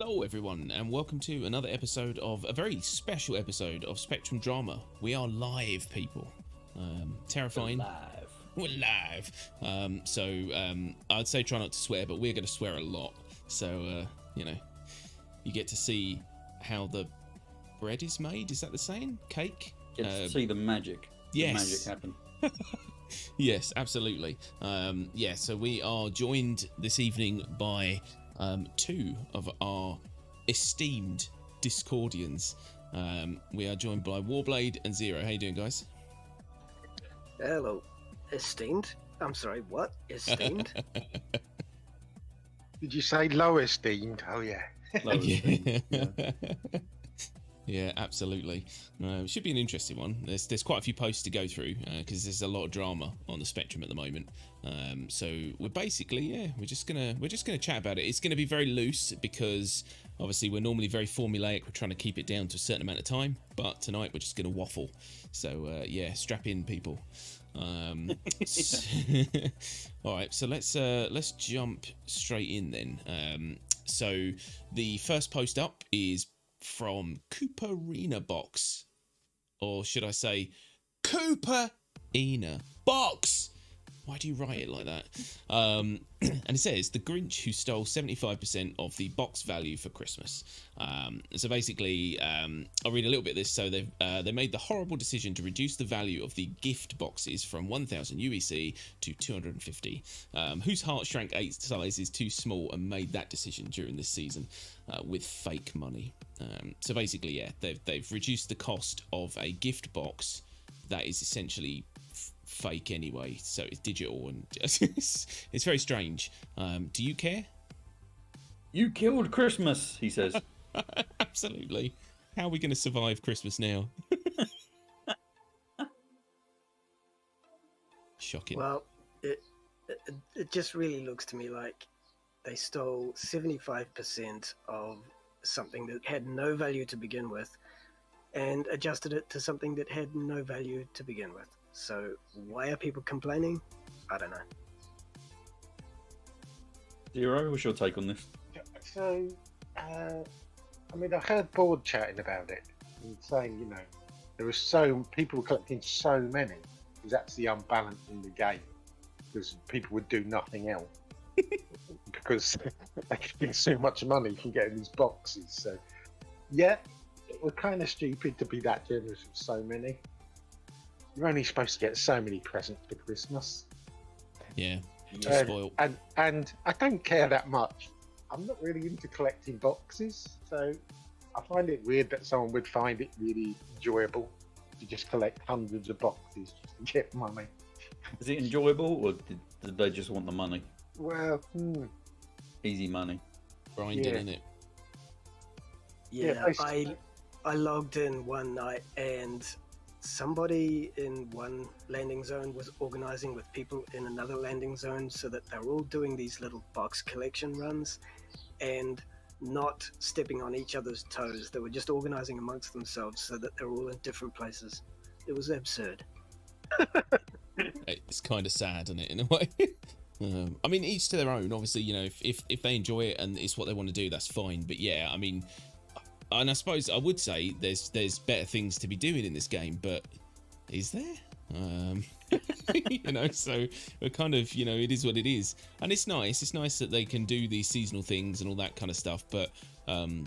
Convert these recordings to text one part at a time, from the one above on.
Hello everyone and welcome to another episode of a very special episode of Spectrum Drama. We are live, people. Terrifying. We're live. I'd say try not to swear, but we're going to swear a lot. So, you get to see how the bread is made. Is that the saying? Cake? Get to see the magic. Yes. The magic happen. Yes, absolutely. So we are joined this evening by two of our esteemed Discordians. We are joined by Warblade and Zero. How you doing, guys? Hello. Esteemed? I'm sorry, what? Esteemed? Did you say low esteemed? Oh, yeah. Low esteemed, yeah. Yeah, absolutely. It should be an interesting one. There's quite a few posts to go through because there's a lot of drama on the Spectrum at the moment. So we're basically, we're just gonna chat about it. It's gonna be very loose because obviously we're normally very formulaic. We're trying to keep it down to a certain amount of time, but tonight we're just gonna waffle. So strap in, people. All right, so let's jump straight in then. So the first post up is from CooperinaBox, or should I say CooperinaBox? Why do you write it like that? And it says, the Grinch who stole 75% of the box value for Christmas. So basically, I'll read a little bit of this. So they made the horrible decision to reduce the value of the gift boxes from 1,000 UEC to 250. Whose heart shrank 8 sizes too small and made that decision during this season with fake money. So basically, they've reduced the cost of a gift box that is essentially fake anyway, so it's digital and it's very strange. Do you care? You killed Christmas, he says. Absolutely. How are we going to survive Christmas now? Shocking. Well, it just really looks to me like they stole 75% of something that had no value to begin with and adjusted it to something that had no value to begin with. So why are people complaining? I don't know. Zero, what's your take on this? So, I heard Board chatting about it and saying, there were people were collecting so many because that's the unbalance in the game because people would do nothing else because they could get so much money from getting these boxes. So, yeah, it was kind of stupid to be that generous with so many. You're only supposed to get so many presents for Christmas. Yeah, you're spoiled. And I don't care that much. I'm not really into collecting boxes, so I find it weird that someone would find it really enjoyable to just collect hundreds of boxes just to get money. Is it enjoyable, or did they just want the money? Well, Easy money. Grinding, innit? Yeah, I logged in one night and somebody in one landing zone was organizing with people in another landing zone so that they're all doing these little box collection runs and not stepping on each other's toes. They were just organizing amongst themselves so that they're all in different places. It was absurd. It's kind of sad, isn't it, in a way? Each to their own. Obviously, if they enjoy it and it's what they want to do, that's fine. But yeah, and I suppose I would say there's better things to be doing in this game, but is there? So we're kind of, it is what it is. And it's nice. It's nice that they can do these seasonal things and all that kind of stuff. But, on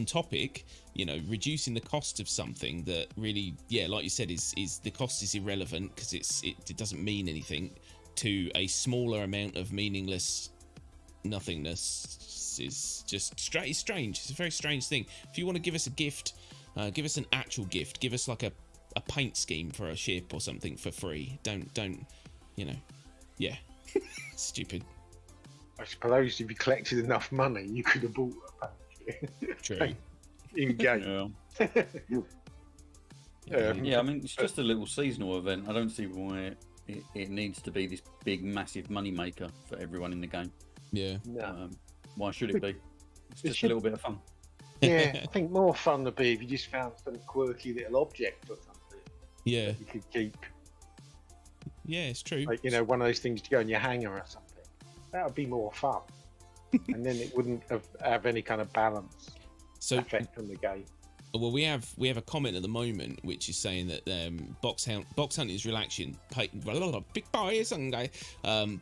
topic, reducing the cost of something that really, like you said, is the cost is irrelevant because it doesn't mean anything to a smaller amount of meaningless nothingness is just strange. It's a very strange thing. If you want to give us a gift, give us an actual gift. Give us like a paint scheme for a ship or something for free. Don't stupid. I suppose if you collected enough money, you could have bought a paint. True. In game. Yeah, it's just a little seasonal event. I don't see why it needs to be this big, massive money maker for everyone in the game. Yeah. No. Why should it be? It's just a little bit of fun. Yeah, I think more fun would be if you just found some quirky little object or something. Yeah. That you could keep. Yeah, it's true. Like, one of those things to go in your hanger or something. That would be more fun. and then it wouldn't have any kind of balance effect on the game. Well, we have a comment at the moment which is saying that box hunting is relaxing. Big boy Sunday.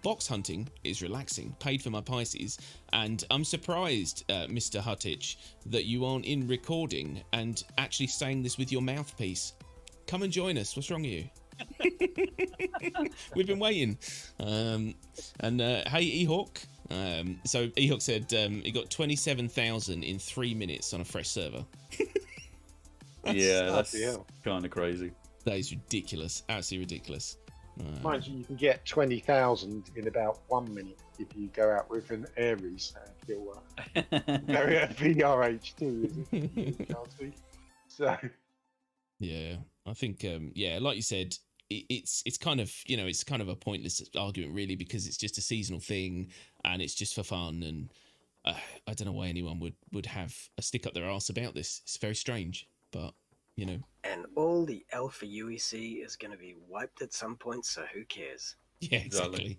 Box hunting is relaxing. Paid for my Pisces, and I'm surprised, Mr. Huttich, that you aren't in recording and actually saying this with your mouthpiece. Come and join us. What's wrong with you? We've been waiting. Hey, Ehawk. So Ehawk said he got 27,000 in 3 minutes on a fresh server. That's kind of crazy. That is ridiculous. Absolutely ridiculous. Mind you, you can get 20,000 in about 1 minute if you go out with an Aries. You'll very VRH2, is it? So yeah, I think like you said, it's kind of it's kind of a pointless argument really, because it's just a seasonal thing and it's just for fun, and I don't know why anyone would have a stick up their arse about this. It's very strange. But, And all the alpha UEC is going to be wiped at some point, so who cares? Yeah, exactly.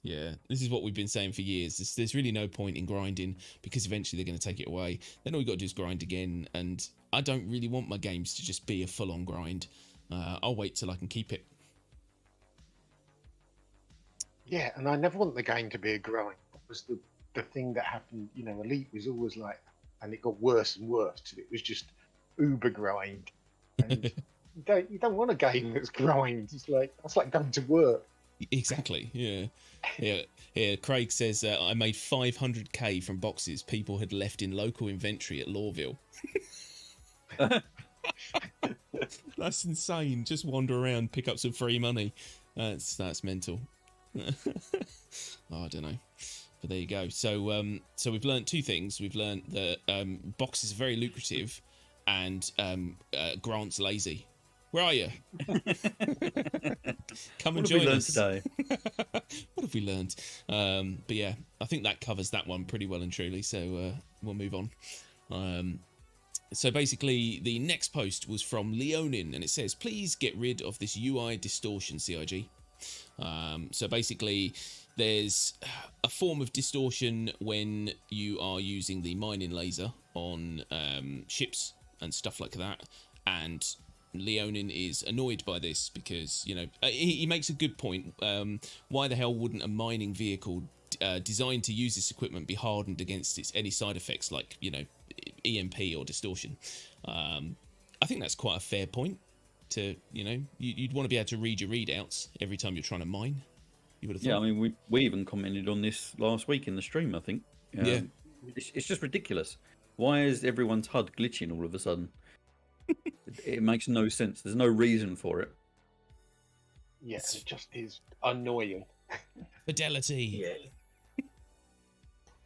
Yeah, this is what we've been saying for years. There's really no point in grinding, because eventually they're going to take it away. Then all you got to do is grind again, and I don't really want my games to just be a full-on grind. I'll wait till I can keep it. Yeah, and I never want the game to be a grind. That was the thing that happened. Elite was always like, and it got worse and worse till it was just uber grind, and you don't want a game that's grind. It's like that's like going to work. Exactly. Yeah. Craig says I made 500k from boxes people had left in local inventory at Lawville. That's insane. Just wander around, pick up some free money. That's mental. I don't know. But there you go. So we've learned two things. We've learned that boxes are very lucrative, and Grant's lazy. Where are you? Come and join us today. What have we learned? But yeah, I think that covers that one pretty well and truly. So we'll move on. So basically, the next post was from Leonin, and it says, "Please get rid of this UI distortion, CIG." So basically, there's a form of distortion when you are using the mining laser on ships and stuff like that, and Leonin is annoyed by this because, he makes a good point. Why the hell wouldn't a mining vehicle designed to use this equipment be hardened against any side effects like, EMP or distortion? I think that's quite a fair point. You'd want to be able to read your readouts every time you're trying to mine. You would have thought. Yeah, I mean, we even commented on this last week in the stream, I think. Yeah. It's just ridiculous. Why is everyone's HUD glitching all of a sudden? It makes no sense. There's no reason for it. Yes, it just is annoying. Fidelity.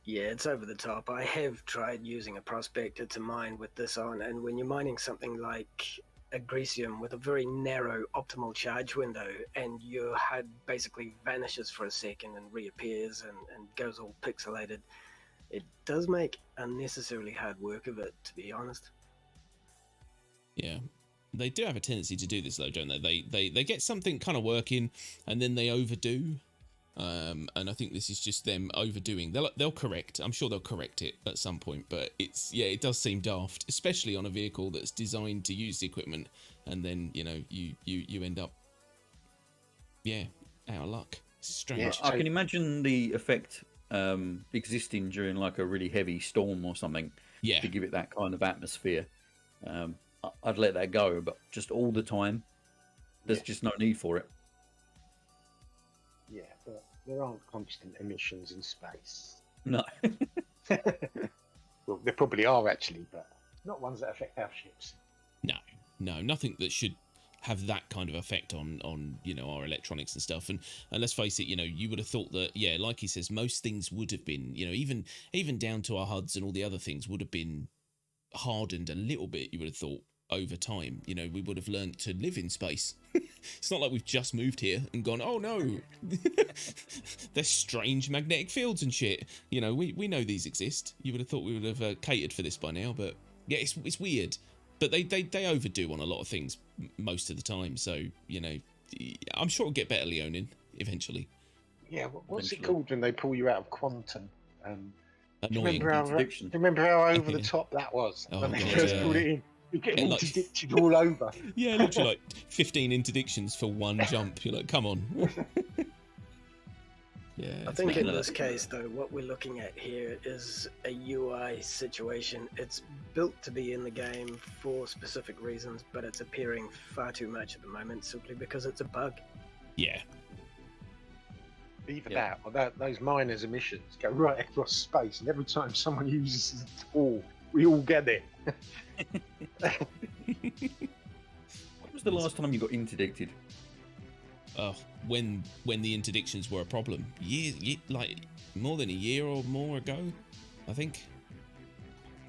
Yeah, it's over the top. I have tried using a prospector to mine with this on, and when you're mining something like Agresium with a very narrow optimal charge window, and your HUD basically vanishes for a second and reappears and goes all pixelated, it does make unnecessarily hard work of it, to be honest. Yeah, they do have a tendency to do this though, don't they? They get something kind of working, and then they overdo. And I think this is just them overdoing. They'll correct. I'm sure they'll correct it at some point. But it does seem daft, especially on a vehicle that's designed to use the equipment, and then you end up out of luck. It's strange. I can imagine the effect existing during like a really heavy storm or something. Yeah. To give it that kind of atmosphere. I'd let that go, but just all the time, there's just no need for it. Yeah, but there aren't constant emissions in space. No. Well, there probably are actually, but not ones that affect our ships. No, nothing that should have that kind of effect on our electronics and stuff. And let's face it, you would have thought that, like he says, most things would have been, even down to our HUDs and all the other things would have been hardened a little bit. You would have thought over time, we would have learned to live in space. It's not like we've just moved here and gone, oh no, there's strange magnetic fields and shit. We know these exist. You would have thought we would have catered for this by now, but yeah, it's weird. But they overdo on a lot of things most of the time. So, I'm sure it'll get better, Leonin, eventually. Yeah, what's it called when they pull you out of quantum? Annoying. Remember how over the top that was Oh, when they God, first yeah. put it in? You're getting Like- interdicted all over. Yeah, literally like 15 interdictions for one jump. You're like, come on. Yeah. I it's think in mad. this case, though, what we're looking at here is a UI situation. It's built to be in the game for specific reasons, but it's appearing far too much at the moment simply because it's a bug. Yeah. Either Yeah. that or those miners' emissions go right across space, and every time someone uses a tool, we all get it. When was the last time you got interdicted? When the interdictions were a problem, like more than a year or more ago, I think.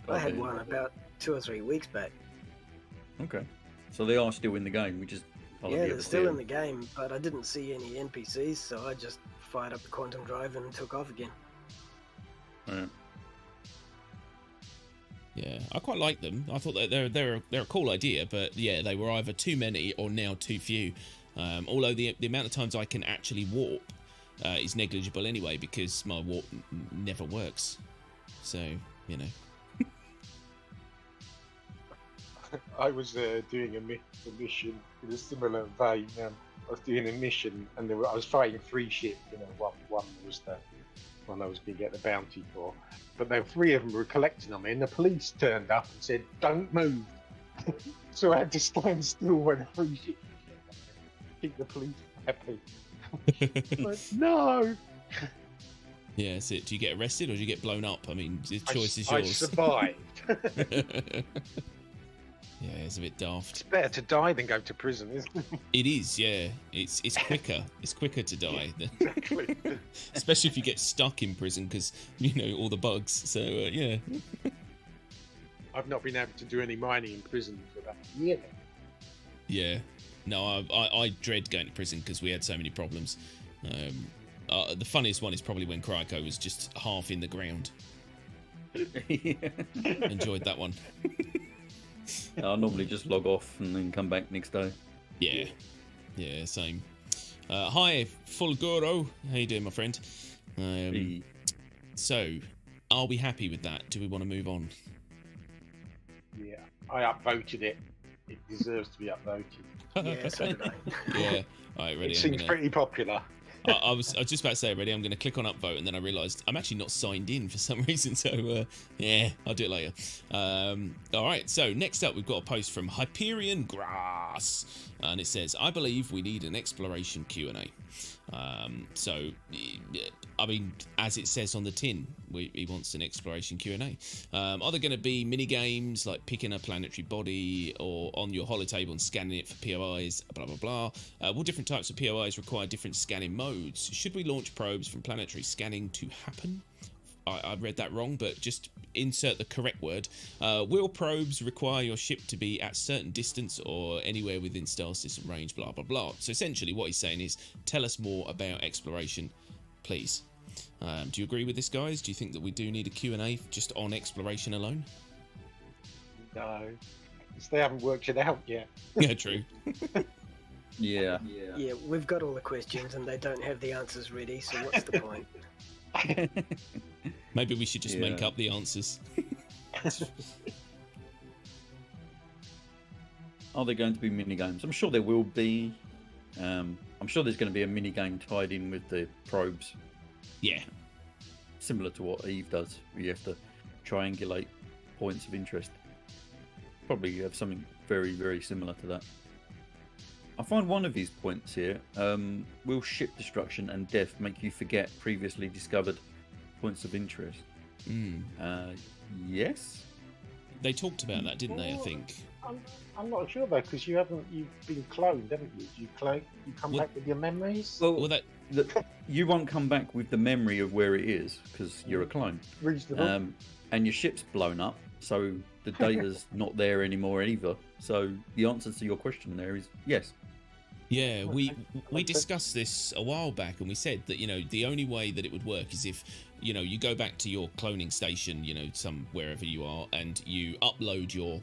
I had one about 2 or 3 weeks back. Okay, so they are still in the game. We just hardly Yeah, ever they're see still in them. the game, but I didn't see any NPCs, so I just fired up the quantum drive and took off again. Right. Yeah, I quite like them. I thought that they're a cool idea, but yeah, they were either too many or now too few. Although the amount of times I can actually warp is negligible anyway, because my warp never works. So, you know. I was doing a mission in a similar vein. I was doing a mission, and I was fighting 3 ships. One was the one I was going to get the bounty for, but then 3 of them were collecting on me, and the police turned up and said, "Don't move." So I had to stand still when 3 ships keep the police happy. Like, no. Yeah, that's it. Do you get arrested or do you get blown up? I mean, the choice is I yours. survived. Yeah, it's a bit daft. It's better to die than go to prison, isn't it? It is, yeah. It's quicker. It's quicker to die, Exactly. especially if you get stuck in prison because all the bugs. So yeah. I've not been able to do any mining in prison for about a year now. Yeah. No, I dread going to prison because we had so many problems. The funniest one is probably when Kryko was just half in the ground. Enjoyed that one. I'll normally just log off and then come back next day. Yeah. Yeah, same. Hi, Fulguro. How you doing, my friend? So, are we happy with that? Do we want to move on? Yeah, I upvoted it. It deserves to be upvoted. Yeah, so did I. Yeah. All right, ready. It seems pretty popular. I was just about to say, ready, I'm going to click on upvote, and then I realised I'm actually not signed in for some reason, so yeah, I'll do it later. All right, so next up we've got a post from Hyperion Grass, and it says, I believe we need an exploration Q&A. So, I mean, as it says on the tin, he wants an exploration Q&A. Are there going to be mini games like picking a planetary body or on your holotable and scanning it for POIs, blah, blah, blah? Will different types of POIs require different scanning modes? Should we launch probes from planetary scanning to happen? I read that wrong, but just insert the correct word. Will probes require your ship to be at certain distance or anywhere within star system range, blah, blah, blah. So essentially what he's saying is, tell us more about exploration, please. Do you agree with this, guys? Do you think that we do need a Q&A just on exploration alone? No, because they haven't worked it out yet. Yeah, true. Yeah. Yeah, we've got all the questions and they don't have the answers ready, so what's the point? Maybe we should just make up the answers. Are there going to be mini games? I'm sure there will be. I'm sure there's going to be a mini game tied in with the probes, Yeah. similar to what Eve does, where you have to triangulate points of interest. Probably have something very, very similar to that. I find one of his points here, will ship destruction and death make you forget previously discovered points of interest? Yes. They talked about that, didn't they, I think? I'm not sure though, because you've been cloned, haven't you? You come back with your memories. Well, that... You won't come back with the memory of where it is because you're a clone. Reasonable. And your ship's blown up, so the data's not there anymore either. So the answer to your question there is yes. Yeah, we discussed this a while back, and we said that the only way that it would work is if you go back to your cloning station, some wherever you are, and you upload your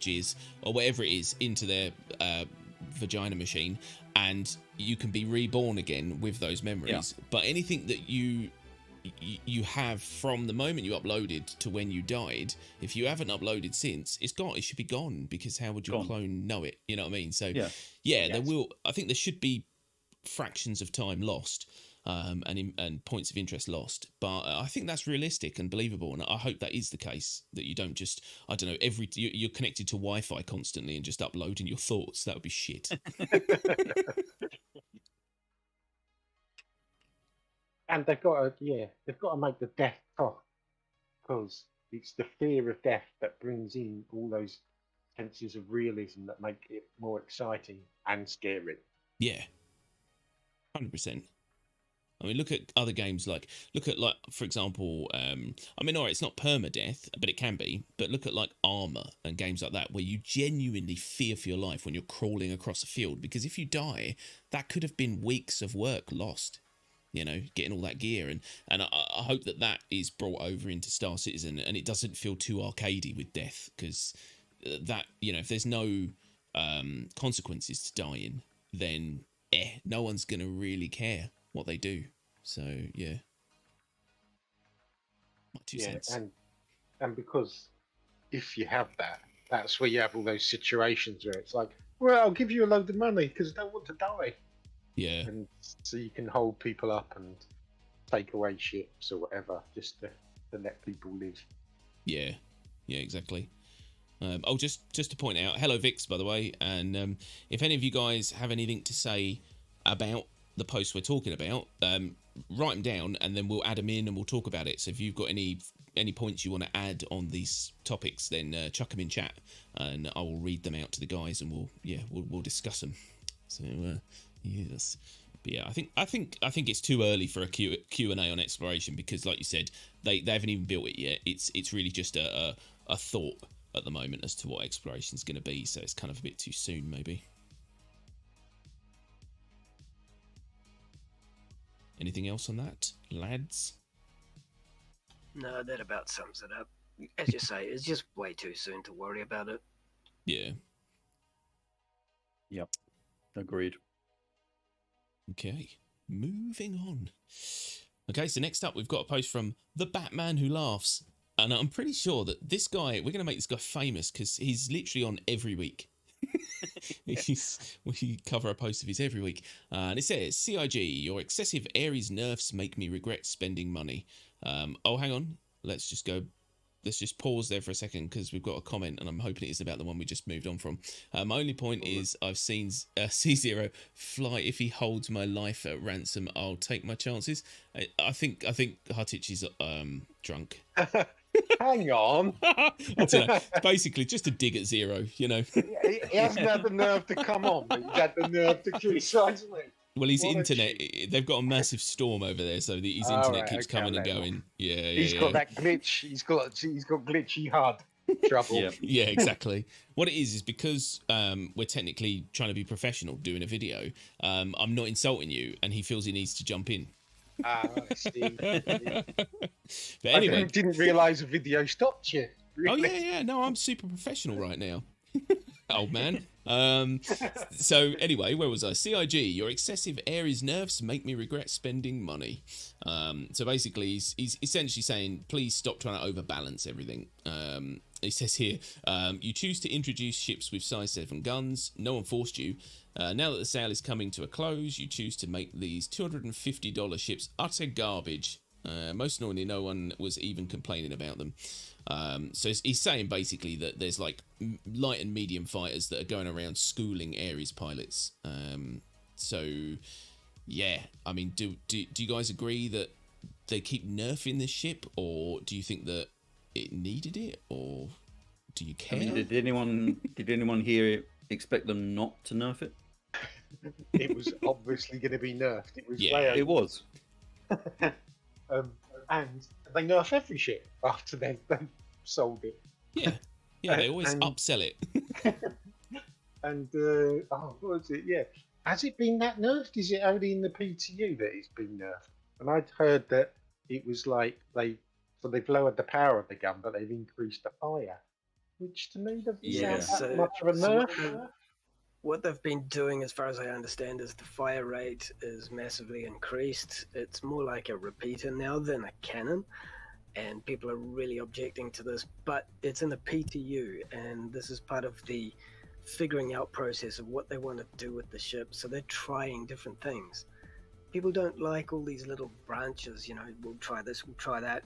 jizz or whatever it is into their vagina machine, and you can be reborn again with those memories. But anything that you you have from the moment you uploaded to when you died. If you haven't uploaded since, it's gone. It should be gone, because how would your clone know it? You know what I mean? So yeah, there will. I think there should be fractions of time lost, and points of interest lost. But I think that's realistic and believable, and I hope that is the case. That you don't just, I don't know, you're connected to Wi-Fi constantly and just uploading your thoughts. That would be shit. And they've got to make the death tough, because it's the fear of death that brings in all those senses of realism that make it more exciting and scary. Yeah, 100%. I mean, look at other games like for example, I mean, all right, it's not permadeath, but it can be. But look at like Armor and games like that, where you genuinely fear for your life when you're crawling across a field, because if you die, that could have been weeks of work lost. You know, getting all that gear, and I hope that is brought over into Star Citizen, and it doesn't feel too arcadey with death, because that, you know, if there's no consequences to dying, then no one's gonna really care what they do. So yeah, my 2 cents. And because if you have that, that's where you have all those situations where it's like, well, I'll give you a load of money because I don't want to die. Yeah. And so you can hold people up and take away ships or whatever, just to let people live. Yeah, exactly. Just to point out, hello Vix, by the way, and if any of you guys have anything to say about the post we're talking about, write them down, and then we'll add them in and we'll talk about it. So if you've got any points you want to add on these topics, then chuck them in chat, and I will read them out to the guys, and we'll discuss them. So yes, but yeah, I think it's too early for a Q&A on exploration, because, like you said, they haven't even built it yet. It's really just a thought at the moment as to what exploration is going to be. So it's kind of a bit too soon, maybe. Anything else on that, lads? No, that about sums it up. As you say, it's just way too soon to worry about it. Yeah. Yep. Agreed. Okay, moving on. Okay, so next up we've got a post from The Batman Who Laughs. And I'm pretty sure that this guy, we're going to make this guy famous, because he's literally on every week. We cover a post of his every week. And it says, CIG, your excessive Aries nerfs make me regret spending money. Oh, hang on. Let's just pause there for a second, because we've got a comment, and I'm hoping it is about the one we just moved on from. My only point is, I've seen C0 fly. If he holds my life at ransom, I'll take my chances. I think Hutich is drunk. Hang on. I don't know. Basically, just a dig at Zero, you know. He hasn't had the nerve to come on, but he's had the nerve to criticise me. Well, his internet, they've got a massive storm over there, so his internet keeps coming and going. Yeah, He's got that glitch. He's got glitchy HUD trouble. Yeah, exactly. What it is because we're technically trying to be professional doing a video. I'm not insulting you, and he feels he needs to jump in. I see. But anyway, I didn't realise the video stopped you. Really? Oh yeah. No, I'm super professional right now. Old man. So anyway, where was I? CIG, your excessive Aries nerfs make me regret spending money. So basically, he's essentially saying, please stop trying to overbalance everything. He says here, you choose to introduce ships with size 7 guns. No one forced you. Now that the sale is coming to a close, you choose to make these $250 ships utter garbage. Most normally, no one was even complaining about them. So he's saying basically that there's like light and medium fighters that are going around schooling Aries pilots. So yeah, I mean, do you guys agree that they keep nerfing this ship, or do you think that it needed it, or do you care? I mean, did anyone here expect them not to nerf it? It was obviously going to be nerfed. It was. Yeah, it was. And they nerf every ship after they sold it. Yeah, they always upsell it. And what was it? Yeah, has it been that nerfed? Is it only in the PTU that it's been nerfed? And I'd heard that it was like they've lowered the power of the gun, but they've increased the fire, which to me doesn't sound that much of a nerf. what they've been doing, as far as I understand, is the fire rate is massively increased. It's more like a repeater now than a cannon, and people are really objecting to this, but it's in a PTU, and this is part of the figuring out process of what they want to do with the ship. So they're trying different things. People don't like all these little branches, you know, we'll try this, we'll try that.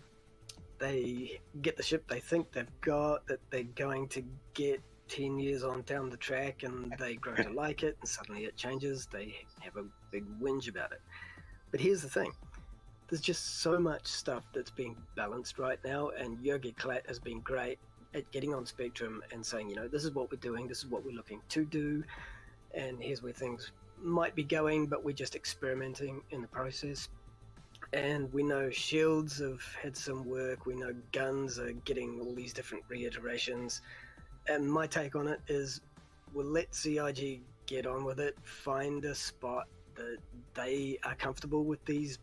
They get the ship they think they've got, that they're going to get 10 years on down the track, and they grow to like it, and suddenly it changes. They have a big whinge about it. But here's the thing. There's just so much stuff that's being balanced right now, and Jurgen Klatt has been great at getting on Spectrum and saying, you know, this is what we're doing, this is what we're looking to do, and here's where things might be going, but we're just experimenting in the process. And we know shields have had some work, we know guns are getting all these different reiterations, and my take on it is we'll let CIG get on with it, find a spot that they are comfortable with these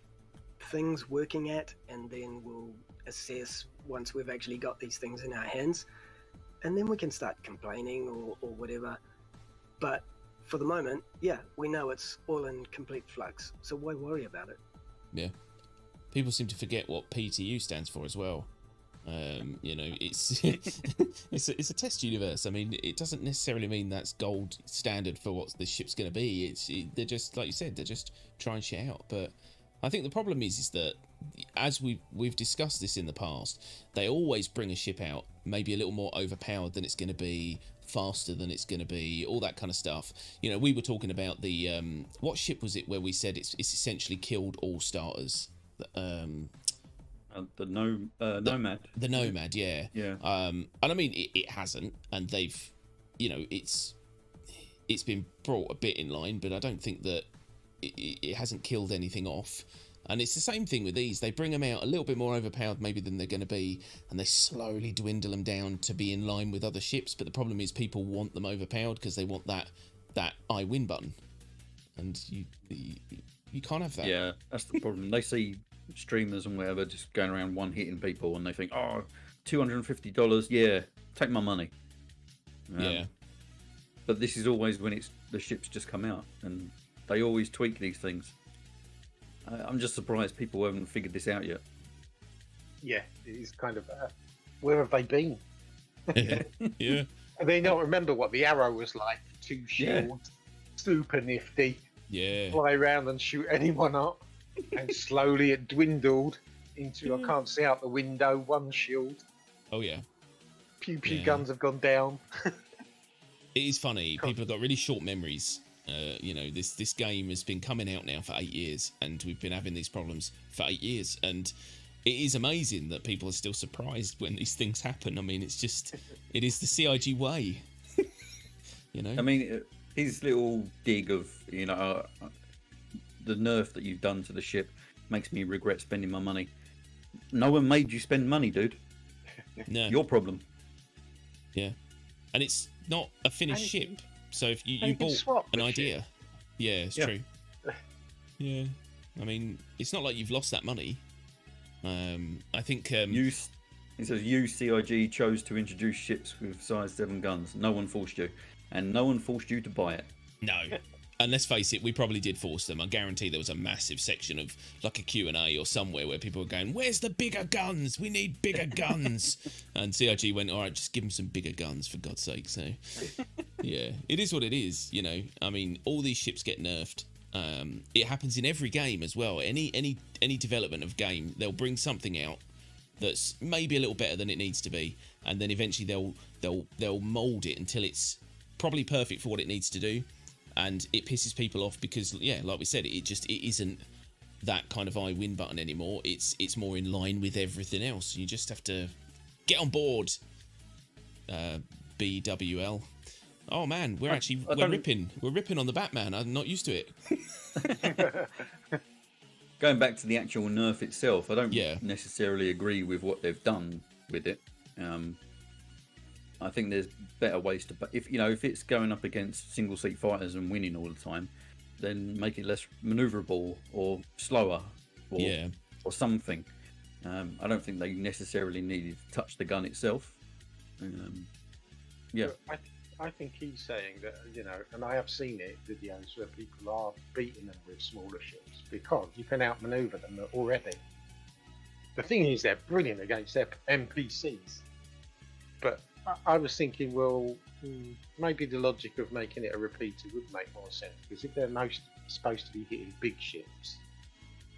things working at, and then we'll assess once we've actually got these things in our hands, and then we can start complaining or whatever. But for the moment, yeah, we know it's all in complete flux, so why worry about it? Yeah. People seem to forget what PTU stands for as well. You know, it's it's a test universe. I mean, it doesn't necessarily mean that's gold standard for what this ship's going to be. They're just, like you said, they're just trying shit out. But I think the problem is that, as we've discussed this in the past, they always bring a ship out maybe a little more overpowered than it's going to be, faster than it's going to be, all that kind of stuff. You know, we were talking about the what ship was it where we said it's essentially killed all starters? The Nomad. The Nomad, yeah. Yeah. And I mean, it hasn't, and they've, you know, it's been brought a bit in line, but I don't think that it hasn't killed anything off. And it's the same thing with these. They bring them out a little bit more overpowered maybe than they're going to be, and they slowly dwindle them down to be in line with other ships. But the problem is people want them overpowered because they want that I win button, and you can't have that. Yeah, that's the problem. They see streamers and whatever just going around one hitting people, and they think, oh, $250, yeah, take my money. Yeah. But this is always when the ships just come out, and they always tweak these things. I'm just surprised people haven't figured this out yet. Yeah, it is kind of, where have they been? Yeah. And they don't remember what the arrow was like. 2 shields, super nifty. Yeah. Fly around and shoot anyone up. And slowly it dwindled into, I can't see out the window, 1 shield. Oh, yeah. Pew pew guns have gone down. It is funny. People have got really short memories. You know, this game has been coming out now for 8 years, and we've been having these problems for 8 years, and it is amazing that people are still surprised when these things happen. I mean, it's just, it is the CIG way. You know? I mean, his little dig of, you know, the nerf that you've done to the ship makes me regret spending my money. No one made you spend money, dude. No. Your problem. Yeah. And it's not a finished ship. So if you bought an idea, ship. Yeah, it's true. Yeah, I mean, it's not like you've lost that money. I think it says you CIG chose to introduce ships with size 7 guns. No one forced you, and no one forced you to buy it. No. And let's face it, we probably did force them. I guarantee there was a massive section of like a Q&A or somewhere where people were going, where's the bigger guns? We need bigger guns. And CIG went, all right, just give them some bigger guns, for God's sake. So, yeah, it is what it is, you know. I mean, all these ships get nerfed. It happens in every game as well. Any development of game, they'll bring something out that's maybe a little better than it needs to be, and then eventually they'll mold it until it's probably perfect for what it needs to do. And it pisses people off because, yeah, like we said, it isn't that kind of I win button anymore. It's more in line with everything else. You just have to get on board. BWL. Oh man, we're ripping on the Batman. I'm not used to it. Going back to the actual nerf itself, I don't necessarily agree with what they've done with it. I think there's better ways to. If it's going up against single seat fighters and winning all the time, then make it less maneuverable or slower, or something. I don't think they necessarily needed to touch the gun itself. I think he's saying that, and I have seen it, videos where people are beating them with smaller ships because you can outmaneuver them already. The thing is, they're brilliant against their NPCs. But I was thinking, well, maybe the logic of making it a repeater would make more sense, because if they're supposed to be hitting big ships,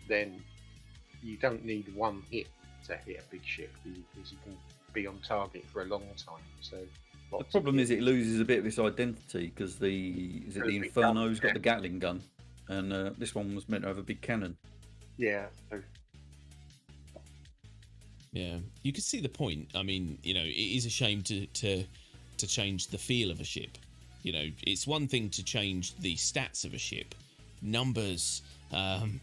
then you don't need one hit to hit a big ship, because you can be on target for a long time. So the problem is it loses a bit of its identity, because the Inferno's got the Gatling gun, and this one was meant to have a big cannon. Yeah. Yeah, you could see the point. I mean, it is a shame to change the feel of a ship. It's one thing to change the stats of a ship, numbers,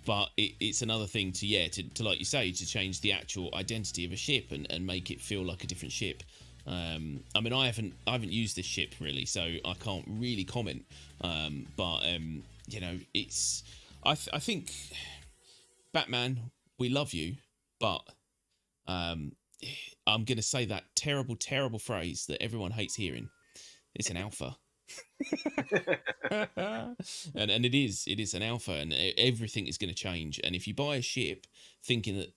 but it's another thing to like you say, to change the actual identity of a ship and make it feel like a different ship. I mean, I haven't used this ship really, so I can't really comment. But it's I think Batman, we love you, but I'm going to say that terrible phrase that everyone hates hearing. It's an alpha. and it is an alpha, and everything is going to change. And if you buy a ship thinking that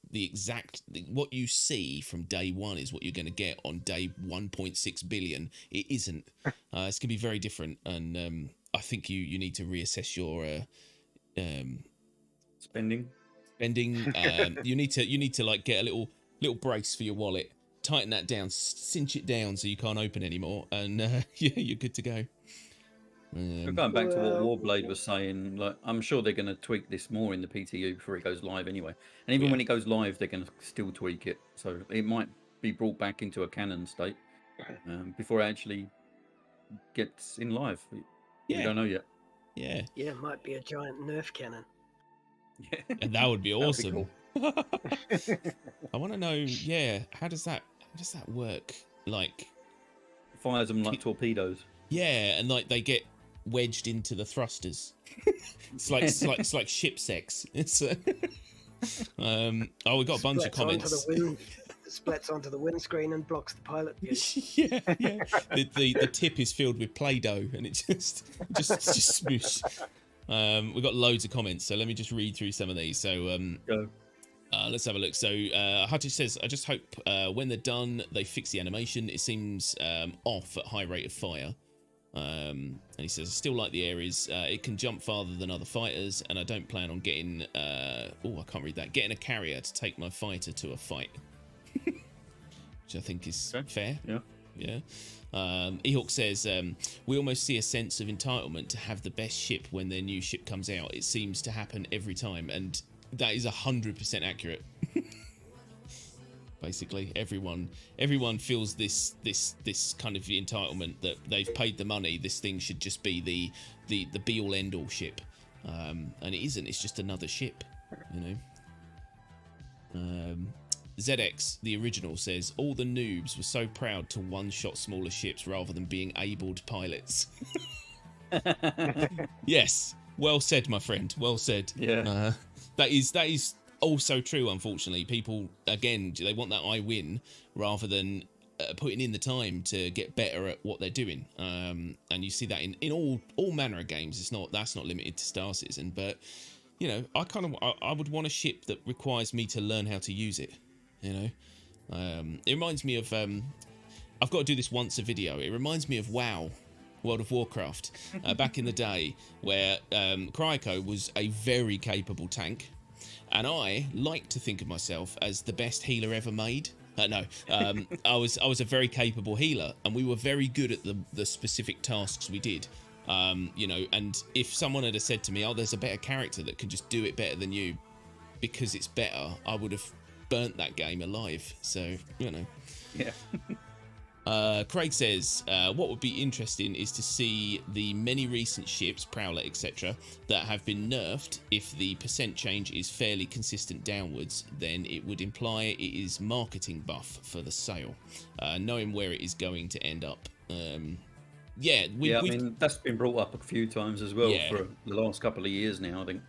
what you see from day one is what you're going to get on day 1.6 billion, it isn't. It's going to be very different, and I think you need to reassess your spending. You need to like get a little brace for your wallet, tighten that down, cinch it down so you can't open anymore, and you're good to go. Going back to what Warblade was saying, like, I'm sure they're going to tweak this more in the PTU before it goes live anyway. And even when it goes live, they're going to still tweak it. So it might be brought back into a canon state before it actually gets in live. We don't know yet. Yeah, it might be a giant Nerf cannon. Yeah. And that would be awesome. Cool. I want to know, how does that work? Like, fires them like torpedoes. Yeah, and like they get wedged into the thrusters. it's like ship sex. It's we got a bunch of comments. Splats onto the windscreen and blocks the pilot view. yeah. The tip is filled with Play-Doh, and it just smoosh. We've got loads of comments, so let me just read through some of these. So go. Let's have a look. So Hutch says, I just hope when they're done, they fix the animation. It seems off at high rate of fire. And he says, I still like the Aries. It can jump farther than other fighters, and I don't plan on getting... I can't read that. Getting a carrier to take my fighter to a fight. Which I think is fair. Yeah. Ehawk says, we almost see a sense of entitlement to have the best ship when their new ship comes out. It seems to happen every time, and that is 100% accurate. Basically, everyone feels this kind of entitlement that they've paid the money. This thing should just be the be all end all ship, and it isn't. It's just another ship, ZX, the original, says all the noobs were so proud to one-shot smaller ships rather than being abled pilots. Yes, well said, my friend. Well said. Yeah, that is also true. Unfortunately, people again they want that I win rather than putting in the time to get better at what they're doing. And you see that in all manner of games. That's not limited to Star Citizen, but I would want a ship that requires me to learn how to use it. It reminds me of I've got to do this once a video. It reminds me of WoW, World of Warcraft, back in the day, where Cryoko was a very capable tank, and I like to think of myself as the best healer ever made. I was a very capable healer, and we were very good at the specific tasks we did. And if someone had said to me, "Oh, there's a better character that can just do it better than you," because it's better, I would have burnt that game alive. So yeah. Craig says, what would be interesting is to see the many recent ships, Prowler, etc., that have been nerfed. If the percent change is fairly consistent downwards, then it would imply it is marketing buff for the sale, knowing where it is going to end up. I mean, that's been brought up a few times as well for the last couple of years now, I think.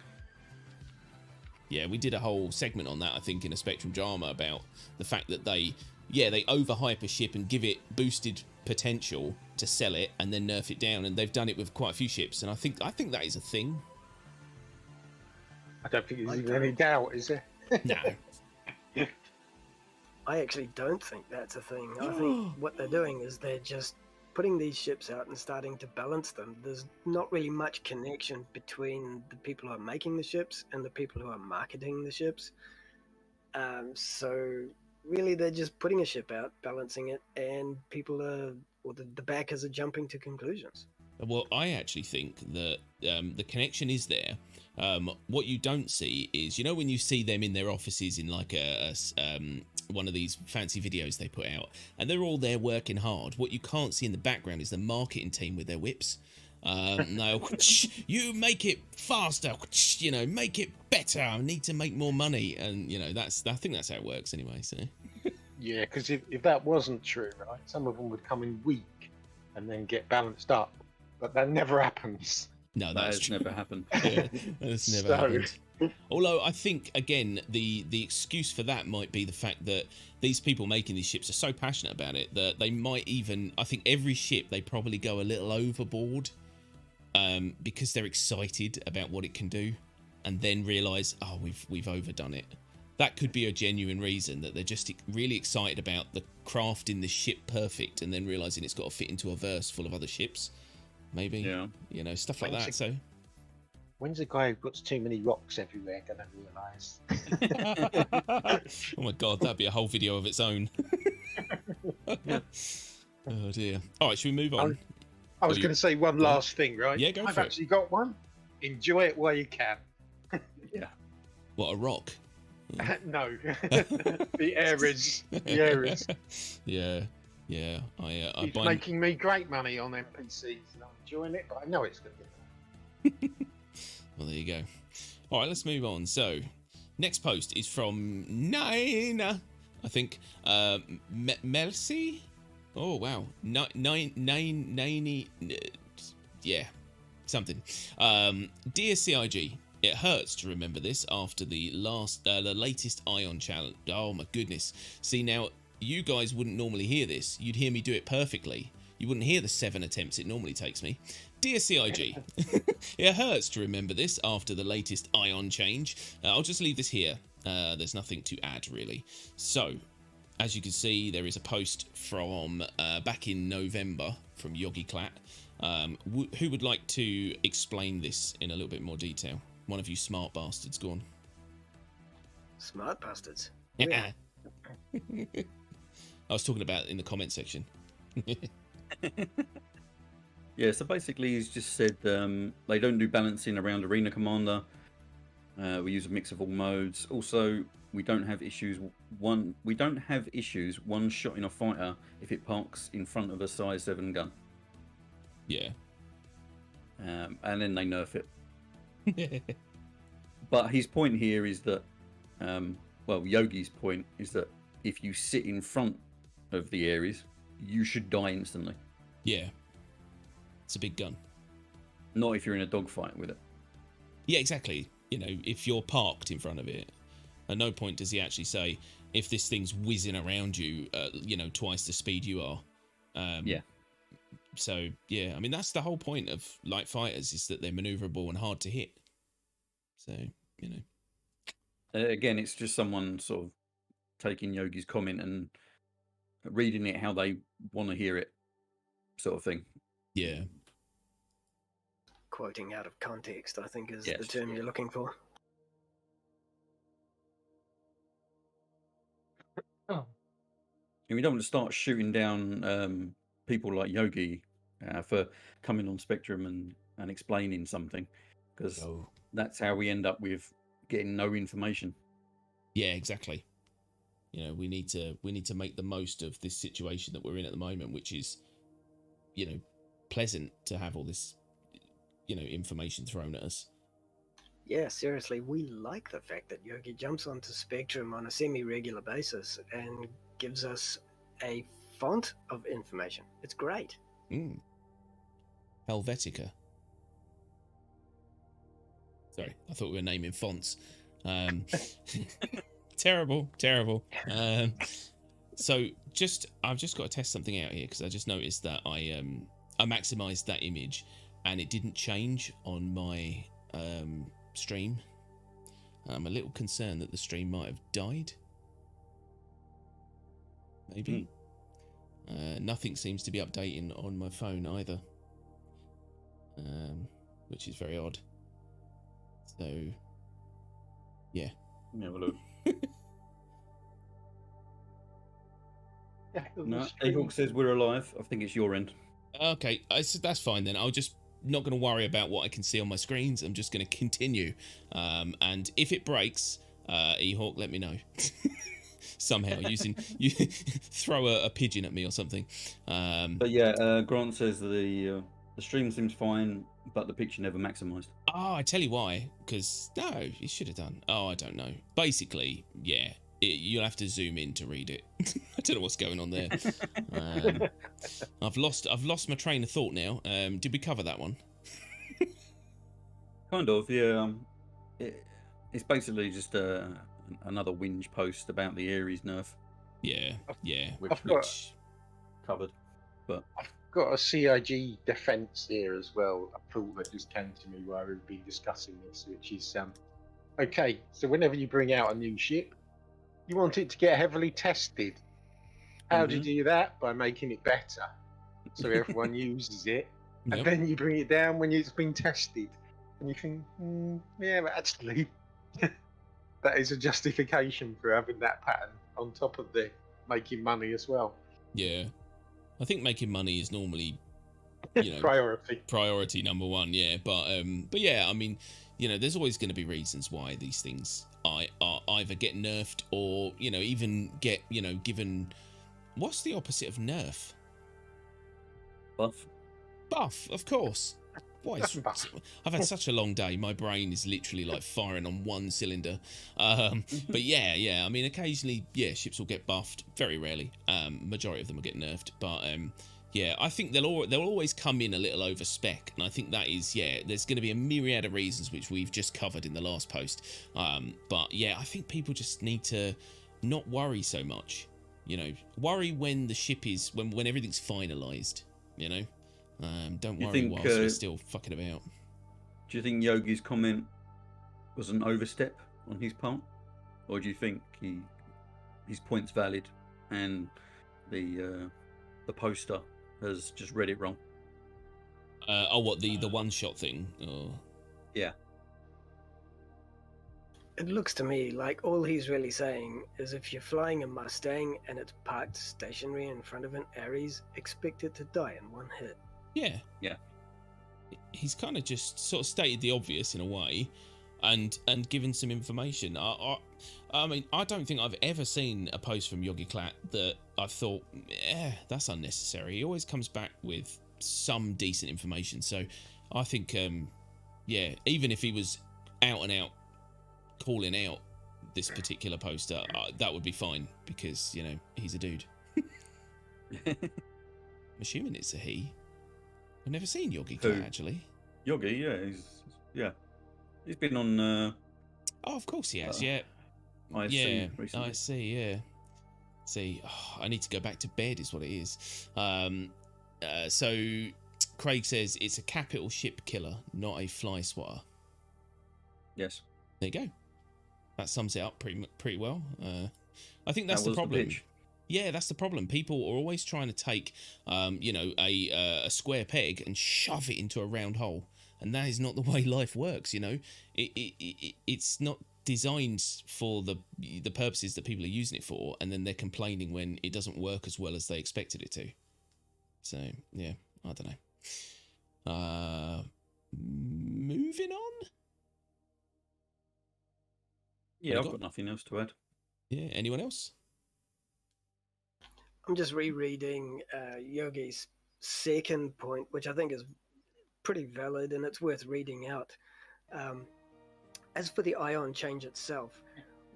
Yeah, we did a whole segment on that, I think, in a Spectrum Drama about the fact that they overhype a ship and give it boosted potential, to sell it and then nerf it down, and they've done it with quite a few ships, and I think that is a thing. I don't think there's any doubt, is there? No. I actually don't think that's a thing. I think what they're doing is they're just putting these ships out and starting to balance them. There's not really much connection between the people who are making the ships and the people who are marketing the ships. So really they're just putting a ship out, balancing it, and people are, or the backers are jumping to conclusions. Well, I actually think that the connection is there. What you don't see is, you know, when you see them in their offices in like one of these fancy videos they put out, and they're all there working hard. What you can't see in the background is the marketing team with their whips. No, you make it faster, you know, make it better. I need to make more money, and you know, I think that's how it works anyway. So Yeah, because if that wasn't true, right, some of them would come in weak and then get balanced up, but that never happens. no, that's true. Never happened. Yeah, that's never happened. Although I think, again, the excuse for that might be the fact that these people making these ships are so passionate about it that they might even, I think every ship they probably go a little overboard because they're excited about what it can do, and then realise, oh, we've overdone it. That could be a genuine reason, that they're just really excited about the crafting the ship perfect, and then realising it's got to fit into a verse full of other ships. Maybe, Yeah. you know, stuff like that. So. When's a guy who puts too many rocks everywhere going to realise? Oh my god, that'd be a whole video of its own. Oh dear. All right, should we move on? I was going to say one last thing, right? Yeah, go I've for it. actually got one. Enjoy it while you can. Yeah. What, a rock? No, the Aries. The Aries. Yeah. I It's buy. making me great money on NPCs, and I'm enjoying it, but I know it's going to get. Well, there you go. All right, let's move on. So, next post is from Nina, I think. Melcy? Oh, wow. Nine, yeah, something. Dear CIG, it hurts to remember this after the latest Ion challenge. Oh, my goodness. See, now, you guys wouldn't normally hear this. You'd hear me do it perfectly. You wouldn't hear the 7 attempts it normally takes me. Dear CIG, it hurts to remember this after the latest Ion change. I'll just leave this here. There's nothing to add, really. So, as you can see, there is a post from back in November from Yogi Clat. Who would like to explain this in a little bit more detail? One of you smart bastards, go on. Smart bastards. Yeah. I was talking about it in the comment section. Yeah, so basically he's just said they don't do balancing around Arena Commander. We use a mix of all modes. Also, we don't have issues one shot in a fighter if it parks in front of a size 7 gun. Yeah. And then they nerf it. But his point here is that Yogi's point is that if you sit in front of the Aries, you should die instantly. Yeah. It's a big gun. Not if you're in a dogfight with it. Yeah, exactly. You know, if you're parked in front of it, at no point does he actually say, if this thing's whizzing around you, twice the speed you are. Yeah. So, yeah, I mean, that's the whole point of light fighters, is that they're maneuverable and hard to hit. So, you know. Again, it's just someone sort of taking Yogi's comment and reading it how they want to hear it, sort of thing. Yeah. Quoting out of context, I think, is Yes. the term you're looking for. And we don't want to start shooting down people like Yogi for coming on Spectrum and explaining something, because that's how we end up with getting no information. Yeah, exactly. You know, we need to make the most of this situation that we're in at the moment, which is, you know, pleasant to have all this, you know, information thrown at us. Yeah, seriously, we like the fact that Yogi jumps onto Spectrum on a semi-regular basis and gives us a font of information. It's great. Helvetica. Sorry, I thought we were naming fonts. Terrible. So I've just got to test something out here because I just noticed that I maximized that image and it didn't change on my stream. I'm a little concerned that the stream might have died. Maybe. Nothing seems to be updating on my phone either, which is very odd. So, yeah. Yeah, well, look. No, No, Ehawk says we're alive. I think it's your end. Okay, that's fine then. I'll just not going to worry about what I can see on my screens. I'm just going to continue. And if it breaks, Ehawk, let me know. Somehow you throw a pigeon at me or something. But yeah, Grant says the stream seems fine, but the picture never maximized. Oh, I tell you why. Because no, you should have done. Oh, I don't know. Basically, yeah. You'll have to zoom in to read it. I don't know what's going on there. I've lost my train of thought now. Did we cover that one? Kind of, yeah. It's basically just another whinge post about the Aries nerf. Yeah. I've Covered, but got a CIG defense here as well. A thought that just came to me while we've been discussing this, which is okay. So whenever you bring out a new ship, you want it to get heavily tested. How do you do that? By making it better, so everyone uses it, and then you bring it down when it's been tested, and you think, yeah, but actually, that is a justification for having that pattern on top of the making money as well. Yeah, I think making money is normally, priority number one. Yeah, but yeah, I mean, there's always going to be reasons why these things are either get nerfed or even get given. What's the opposite of nerf? Buff, of course. Boy, I've had such a long day. My brain is literally like firing on one cylinder. But yeah. I mean, occasionally, ships will get buffed. Very rarely. Majority of them will get nerfed. But yeah, I think they'll always come in a little over spec, and I think that is there's going to be a myriad of reasons which we've just covered in the last post. But yeah, I think people just need to not worry so much. Worry when the ship is when everything's finalized. Don't worry whilst we're still fucking about. Do you think Yogi's comment was an overstep on his part, or do you think his point's valid and the poster has just read it wrong? What the one shot thing? Oh. Yeah. It looks to me like all he's really saying is if you're flying a Mustang and it's parked stationary in front of an Aries, expect it to die in one hit. Yeah. He's kind of just sort of stated the obvious in a way, and given some information. I mean, I don't think I've ever seen a post from Yogi Clat that I've thought, that's unnecessary. He always comes back with some decent information. So I think, even if he was out and out calling out this particular poster, that would be fine because, he's a dude. I'm assuming it's a he. I've never seen Yogi Clat, actually. Yogi, he's been on. Oh, of course he has. Recently. I see. Yeah. See, I need to go back to bed. Is what it is. So Craig says it's a capital ship killer, not a fly swatter. Yes. There you go. That sums it up pretty well. I think that's the problem. Yeah, that's the problem. People are always trying to take, a square peg and shove it into a round hole, and that is not the way life works. It's not designed for the purposes that people are using it for, and then they're complaining when it doesn't work as well as they expected it to. So yeah, I don't know. Moving on. Yeah, I've got nothing else to add. Yeah, anyone else? I'm just rereading Yogi's second point, which I think is pretty valid and it's worth reading out. As for the ion change itself,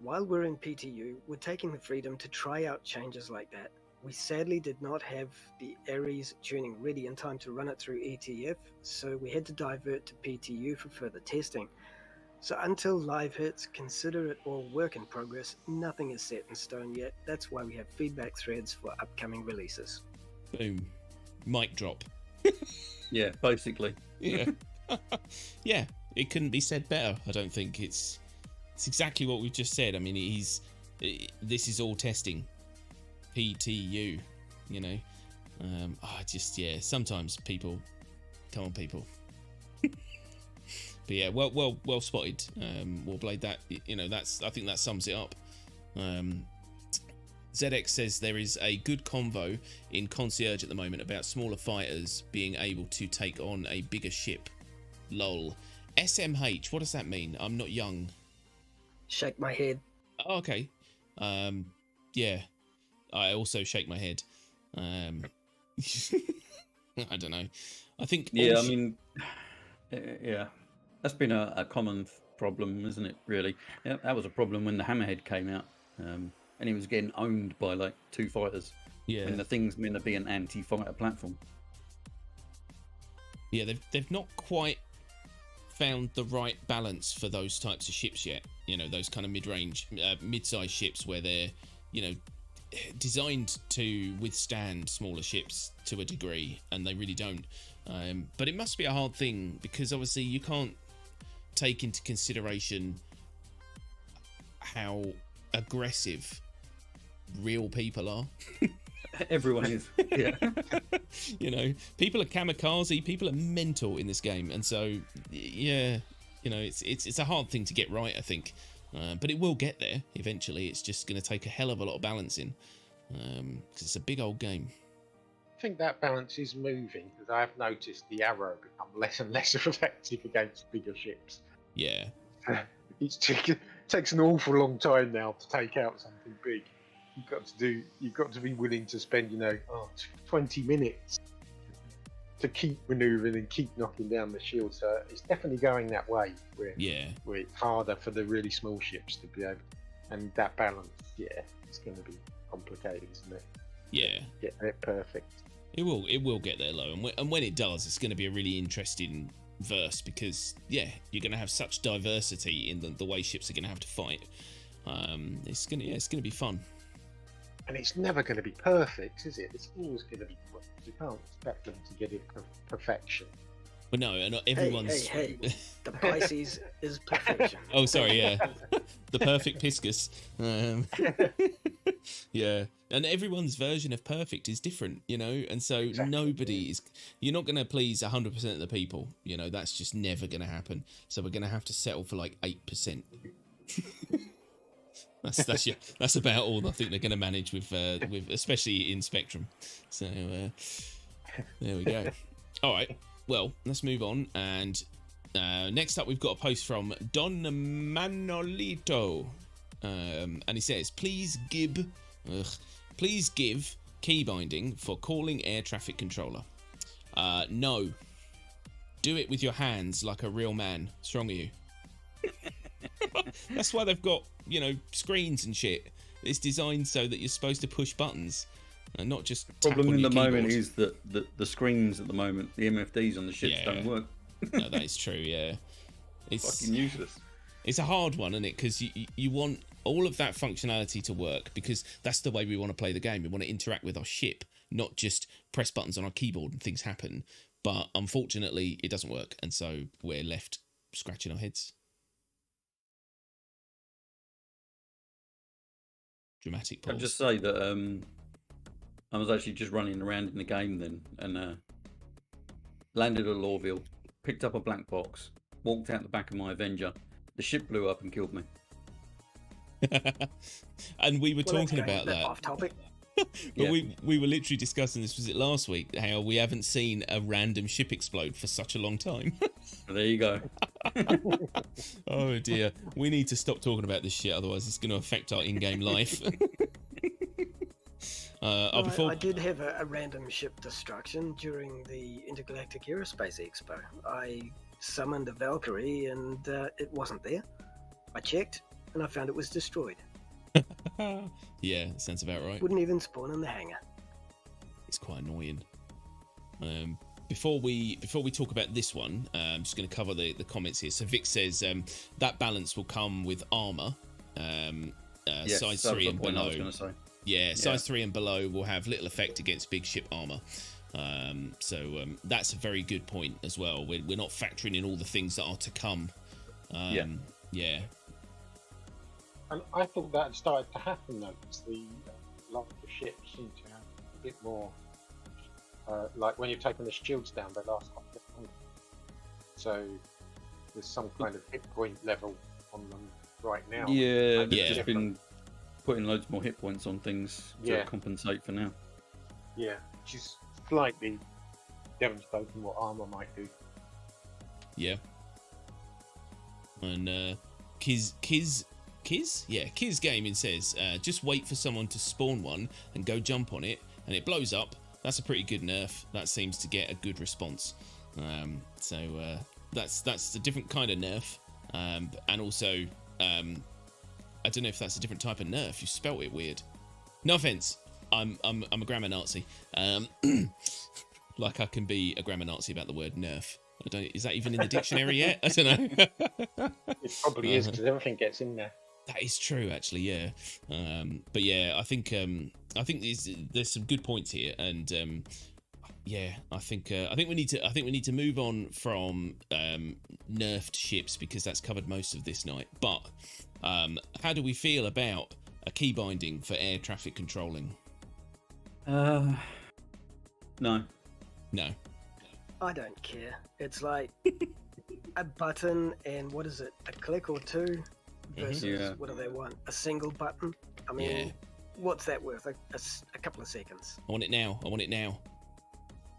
while we're in PTU, we're taking the freedom to try out changes like that. We sadly did not have the Aries tuning ready in time to run it through ETF, so we had to divert to PTU for further testing. So until live hits, consider it all work in progress. Nothing is set in stone yet. That's why we have feedback threads for upcoming releases. Boom. Mic drop. Yeah, basically. Yeah. Yeah, it couldn't be said better. I don't think it's exactly what we've just said. I mean, this is all testing. PTU, you know. Sometimes people, come on, people. But yeah, well spotted, Warblade. That, you know, I think that sums it up. ZX says there is a good convo in Concierge at the moment about smaller fighters being able to take on a bigger ship. Lol. SMH, what does that mean? I'm not young. Shake my head. Oh, okay. Yeah. I also shake my head. I don't know. I think. Yeah, I mean, yeah, that's been a common problem, isn't it? Really, yeah, that was a problem when the Hammerhead came out, and he was getting owned by like 2 fighters. Yeah. And the thing's meant to be an anti-fighter platform. Yeah, they've not quite found the right balance for those types of ships yet. You know, those kind of mid-range, mid-sized ships where they're, you know, designed to withstand smaller ships to a degree, and they really don't. But it must be a hard thing because obviously you can't take into consideration how aggressive real people are. Everyone is. Yeah. You know, people are kamikaze, people are mental in this game, and so yeah, you know, it's a hard thing to get right, I think. But it will get there eventually. It's just going to take a hell of a lot of balancing because it's a big old game. I think that balance is moving because I have noticed the arrow become less and less effective against bigger ships. Yeah. It takes an awful long time now to take out something big. You've got to be willing to spend, 20 minutes to keep manoeuvring and keep knocking down the shield. So it's definitely going that way where it's harder for the really small ships to be able, and that balance, it's going to be complicated, isn't it? Yeah. Get it perfect. It will get there, low, and when it does, it's going to be a really interesting verse because you're going to have such diversity in the way ships are going to have to fight. It's going to be fun. And it's never going to be perfect, is it? It's always going to be. You can't expect them to get it perfection. But no, and everyone's. Hey. The Pisces is perfection. Oh, sorry, yeah. The perfect Piscus. Yeah. And everyone's version of perfect is different, you know? And so exactly. You're not going to please 100% of the people. You know, that's just never going to happen. So we're going to have to settle for like 8%. That's about all I think they're going to manage with especially in Spectrum. So there we go. All right, well, let's move on. And next up, we've got a post from Don Manolito, and he says, "Please give key binding for calling air traffic controller. No, do it with your hands like a real man. What's wrong with you?" That's why they've got, screens and shit. It's designed so that you're supposed to push buttons and not just the problem tap on in your the keyboard. moment is that the screens at the moment, the MFDs on the ships don't work. No, that is true. Yeah, it's fucking useless. It's a hard one, isn't it? Because you want all of that functionality to work because that's the way we want to play the game. We want to interact with our ship, not just press buttons on our keyboard and things happen. But unfortunately, it doesn't work, and so we're left scratching our heads. Dramatic pause. I'll just say that I was actually just running around in the game then and landed at Lorville, picked up a black box, walked out the back of my Avenger. The ship blew up and killed me. And we were talking about that. Off topic. But we were literally discussing this, was it last week, how we haven't seen a random ship explode for such a long time. There you go. Oh dear. We need to stop talking about this shit, otherwise it's going to affect our in-game life. I did have a random ship destruction during the Intergalactic Aerospace Expo. I summoned a Valkyrie and it wasn't there. I checked and I found it was destroyed. Yeah, sounds about right. Wouldn't even spawn in the hangar. It's quite annoying. before we talk about this one, I'm just going to cover the comments here. So Vic says that balance will come with armor, Yes, size that was 3 the and point I below. was going to say. Yeah, size 3 and below will have little effect against big ship armor. So that's a very good point as well. We're not factoring in all the things that are to come. Yeah. And I thought that had started to happen though, because the larger ships seem to have a bit more. Like when you've taken the shields down, they last quite a bit longer. So there's some kind of hit point level on them right now. Yeah, Maybe they've just different. been putting loads more hit points on things to compensate for now. Yeah, which is slightly demonstrating what armor might do. Yeah. And Kiz Gaming says, just wait for someone to spawn one and go jump on it, and it blows up. That's a pretty good nerf. That seems to get a good response. So that's a different kind of nerf, and also I don't know if that's a different type of nerf. You spelt it weird. No offense. I'm a grammar Nazi. Like I can be a grammar Nazi about the word nerf. Is that even in the dictionary yet? I don't know. It probably is, because everything gets in there. That is true, actually. Yeah. But yeah, I think there's some good points here, and I think we need to move on from nerfed ships, because that's covered most of this night. But how do we feel about a key binding for air traffic controlling? No. I don't care. It's like a button and what is it? A click or two versus what do they want? A single button? I mean, what's that worth? A couple of seconds. I want it now.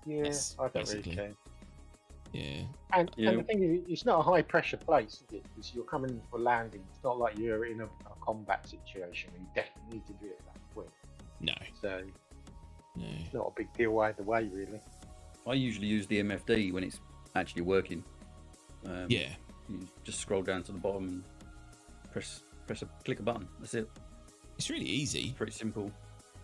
Yeah, Yes, I don't basically. really care. Yeah. And the thing is, it's not a high pressure place, is it? Because you're coming for landing. It's not like you're in a combat situation where you definitely need to do it that quick. No. So No. it's not a big deal either way, really. I usually use the MFD when it's actually working. Yeah. You just scroll down to the bottom and click a button. That's it. It's really easy. Pretty simple.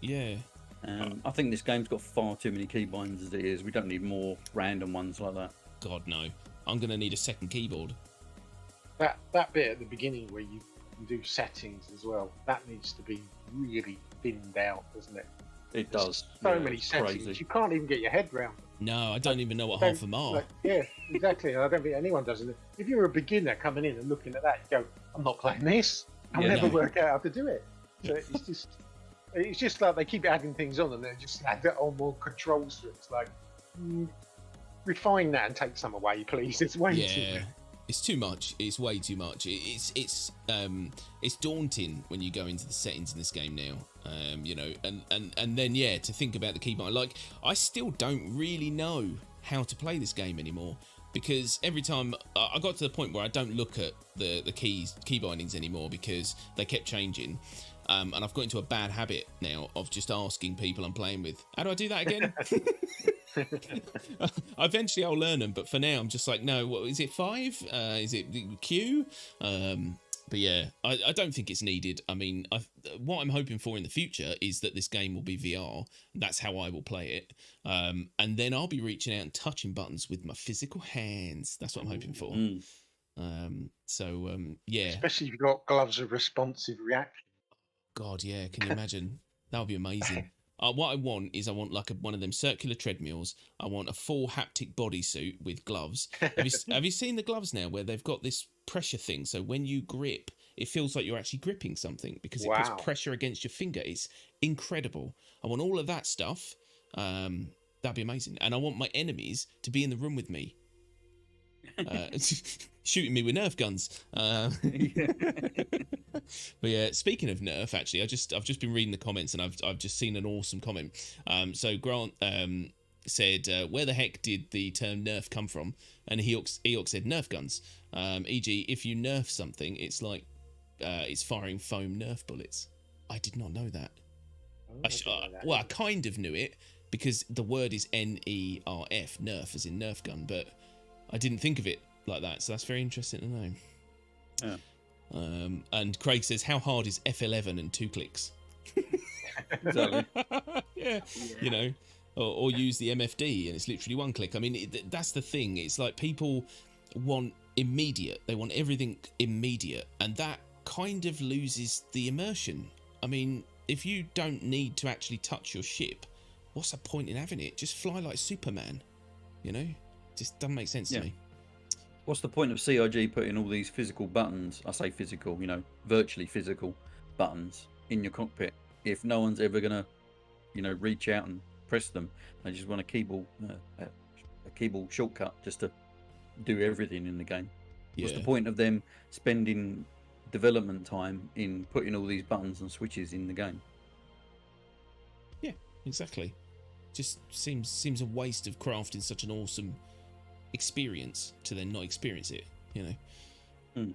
Yeah. I think this game's got far too many keybinds as it is. We don't need more random ones like that. God no. I'm gonna need a second keyboard. That bit at the beginning where you do settings as well, that needs to be really thinned out, doesn't it? It does. So many it's settings, crazy. you can't even get your head round them. No, I don't even know what half of them are. Yeah, exactly. I don't think anyone does it. If you're a beginner coming in and looking at that, you go, "I'm not playing this. I'll never work out how to do it." So it's just like they keep adding things on, and they just add on more controls to it. It's like, refine that and take some away, please. It's way too much. It's too much. It's way too much. It's daunting when you go into the settings in this game now. You know, and then to think about the keybind. Like, I still don't really know how to play this game anymore, because every time I got to the point where I don't look at the key bindings anymore, because they kept changing. And I've got into a bad habit now of just asking people I'm playing with, how do I do that again? Eventually I'll learn them, but for now I'm just like, no, what is it, 5? Is it Q? But yeah, I don't think it's needed. I mean, what I'm hoping for in the future is that this game will be VR. That's how I will play it. And then I'll be reaching out and touching buttons with my physical hands. That's what I'm hoping for. Yeah. Especially if you've got gloves of responsive reaction. God, yeah. Can you imagine? That would be amazing. What I want is like one of them circular treadmills. I want a full haptic bodysuit with gloves. Have you seen the gloves now where they've got this pressure thing? So when you grip, it feels like you're actually gripping something, because it puts pressure against your finger. It's incredible. I want all of that stuff. That'd be amazing. And I want my enemies to be in the room with me. Shooting me with Nerf guns. But yeah, speaking of Nerf, actually, I've just been reading the comments, and I've just seen an awesome comment. So Grant said, where the heck did the term Nerf come from? And Eox said Nerf guns. E.g., if you nerf something, it's like it's firing foam Nerf bullets. I did not know that. I kind of knew it, because the word is Nerf, Nerf as in Nerf gun, but I didn't think of it like that, so that's very interesting to know. Yeah. And Craig says, how hard is F11 and 2 clicks? Exactly. Yeah, you know, or use the MFD, and it's literally one click. I mean, that's the thing. It's like people want immediate. They want everything immediate, and that kind of loses the immersion. I mean, if you don't need to actually touch your ship, what's the point in having it? Just fly like Superman, you know? Just doesn't make sense to me. What's the point of CIG putting all these physical buttons, I say physical, you know, virtually physical buttons in your cockpit if no one's ever going to, you know, reach out and press them? They just want a keyboard shortcut just to do everything in the game. What's the point of them spending development time in putting all these buttons and switches in the game? Yeah, exactly. Just seems a waste of crafting such an awesome experience to then not experience it, you know.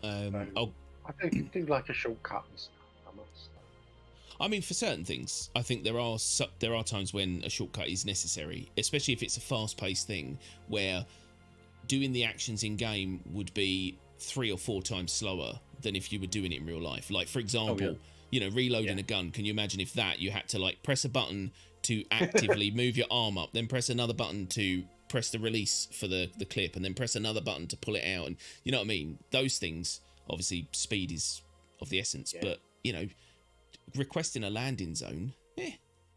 I do like a shortcut and stuff. I mean, for certain things, I think there are times when a shortcut is necessary, especially if it's a fast-paced thing where doing the actions in game would be 3 or 4 times slower than if you were doing it in real life. Like, for example, you know, reloading a gun. Can you imagine if that you had to like press a button to actively move your arm up, then press another button to press the release for the clip, and then press another button to pull it out? And you know what I mean? Those things, obviously, speed is of the essence, but you know, requesting a landing zone,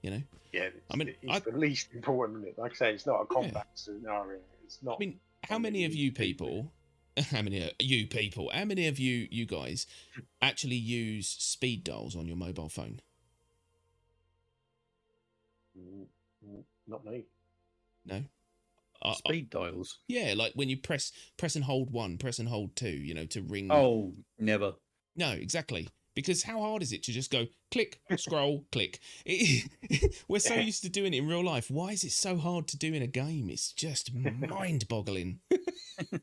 you know. Yeah, I mean, it's the least important, isn't it? Like I say, it's not a combat scenario. It's not. I mean, how many of you people? How many of you guys actually use speed dials on your mobile phone? Not me. No. Speed dials? Yeah, like when you press and hold 1, press and hold 2, you know, to ring. Oh, never. No, exactly. Because how hard is it to just go click, scroll, click? We're so used to doing it in real life. Why is it so hard to do in a game? It's just mind-boggling. But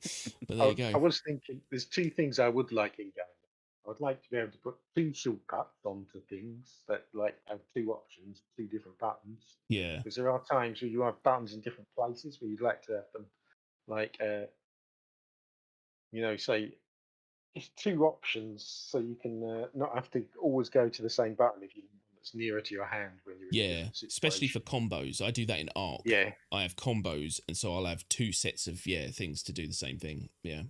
there you go. I was thinking, there's 2 things I would like in game. I would like to be able to put 2 shortcuts onto things that like have 2 options, 2 different buttons. Yeah. Because there are times where you have buttons in different places where you'd like to have them, like, you know, say it's 2 options, so you can not have to always go to the same button if you that's nearer to your hand when you're in a different situation. Especially for combos. I do that in Arc. Yeah. I have combos, and so I'll have 2 sets of things to do the same thing. Yeah.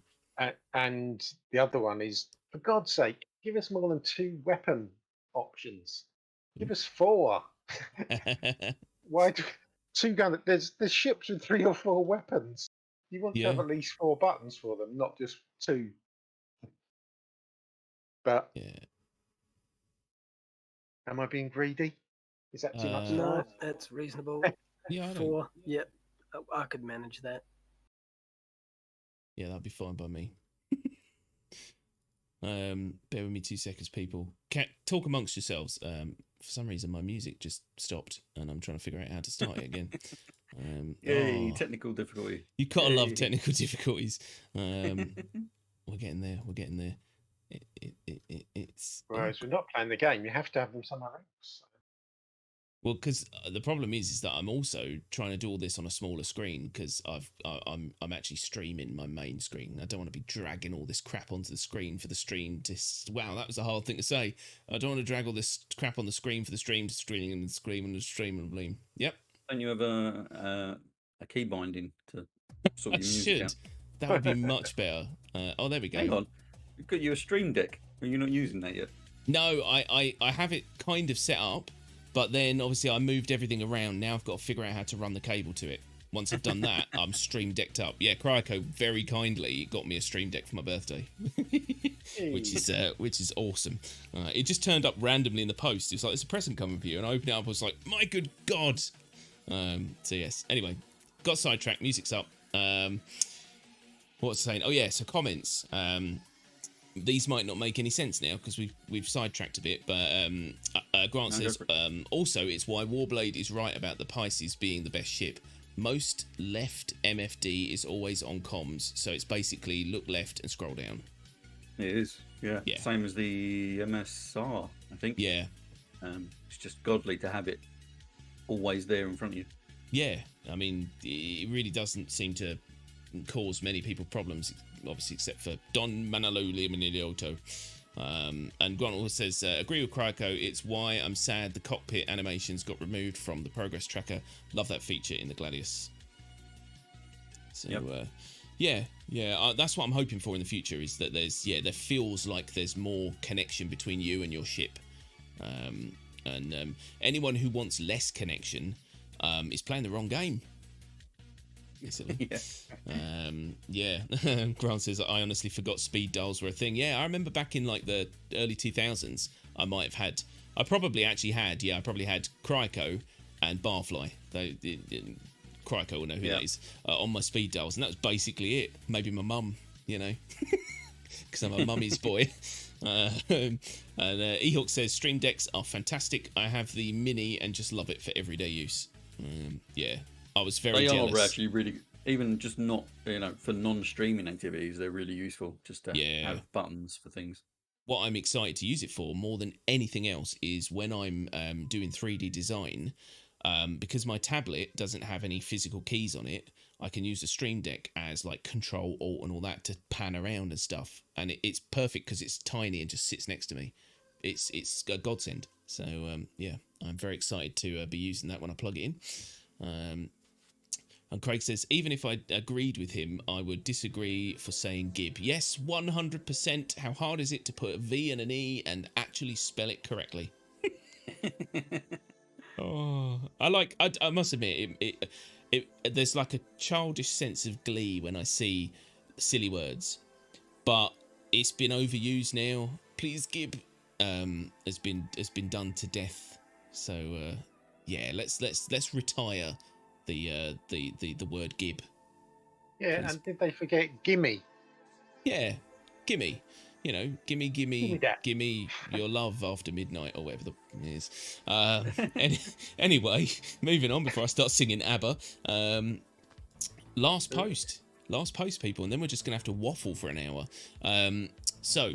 And the other one is, for God's sake, give us more than 2 weapon options. Give us 4. Why do 2 guns? There's ships with 3 or 4 weapons. You want to have at least 4 buttons for them, not just 2. But am I being greedy? Is that too much? No, that's reasonable. 4. Yep, I could manage that. Yeah, that'd be fine by me. Bear with me 2 seconds, people. Talk amongst yourselves. For some reason, my music just stopped, and I'm trying to figure out how to start it again. Yay, technical difficulty. You gotta love technical difficulties. We're getting there. We're getting there. It's whereas we're not playing the game, you have to have them somewhere else. Well, because the problem is that I'm also trying to do all this on a smaller screen because I'm actually streaming my main screen. I don't want to be dragging all this crap onto the screen for the stream. Wow, that was a hard thing to say. I don't want to drag all this crap on the screen for the stream to stream and scream and stream and bleem. Yep. Don't you have a key binding to sort your music out? That would be much better. Oh, there we go. Hang on. You've got your Stream Deck. Are you not using that yet? No, I have it kind of set up, but then obviously I moved everything around. Now I've got to figure out how to run the cable to it. Once I've done that, I'm Stream Decked up. Yeah, Cryco very kindly got me a Stream Deck for my birthday, which is awesome. It just turned up randomly in the post. It's like, there's a present coming for you, and I opened it up. I was like, my good God. So yes. Anyway, got sidetracked. Music's up. What was I saying? Oh yeah, so comments. These might not make any sense now because we've sidetracked a bit, but Grant says also it's why Warblade is right about the Pisces being the best ship. Most left MFD is always on comms, so it's basically look left and scroll down. It is, yeah. Same as the MSR, I think. Yeah. It's just godly to have it always there in front of you. Yeah, I mean, it really doesn't seem to cause many people problems, obviously, except for Don Manalo Limonilioto. And Grant also says, agree with Kryko, it's why I'm sad the cockpit animations got removed from the progress tracker. Love that feature in the Gladius. So, that's what I'm hoping for in the future, is that there feels like there's more connection between you and your ship. And anyone who wants less connection is playing the wrong game. Grant says, I honestly forgot speed dials were a thing. Yeah, I remember back in like the early 2000s, I probably had Kryko and Barfly. Kryko will know who that is, on my speed dials, and that was basically it. Maybe my mum, because I'm a mummy's boy. And Ehawk says, Stream Decks are fantastic. I have the mini and just love it for everyday use. I was very jealous. They are actually really, even just not, for non-streaming activities, they're really useful just to have buttons for things. What I'm excited to use it for more than anything else is when I'm doing 3D design, because my tablet doesn't have any physical keys on it. I can use the Stream Deck as like Control, Alt, and all that to pan around and stuff, and it's perfect because it's tiny and just sits next to me. It's a godsend. So I'm very excited to be using that when I plug it in. And Craig says, even if I agreed with him, I would disagree for saying Gib. Yes, 100%. How hard is it to put a V and an E and actually spell it correctly? I must admit, there's like a childish sense of glee when I see silly words, but it's been overused now. Please Gib has been done to death. So let's retire the word Gib. Yeah, and did they forget gimme? Yeah, gimme. Gimme your love after midnight, or whatever it is. Anyway, moving on before I start singing ABBA. Last post, people, and then we're just gonna have to waffle for an hour. So,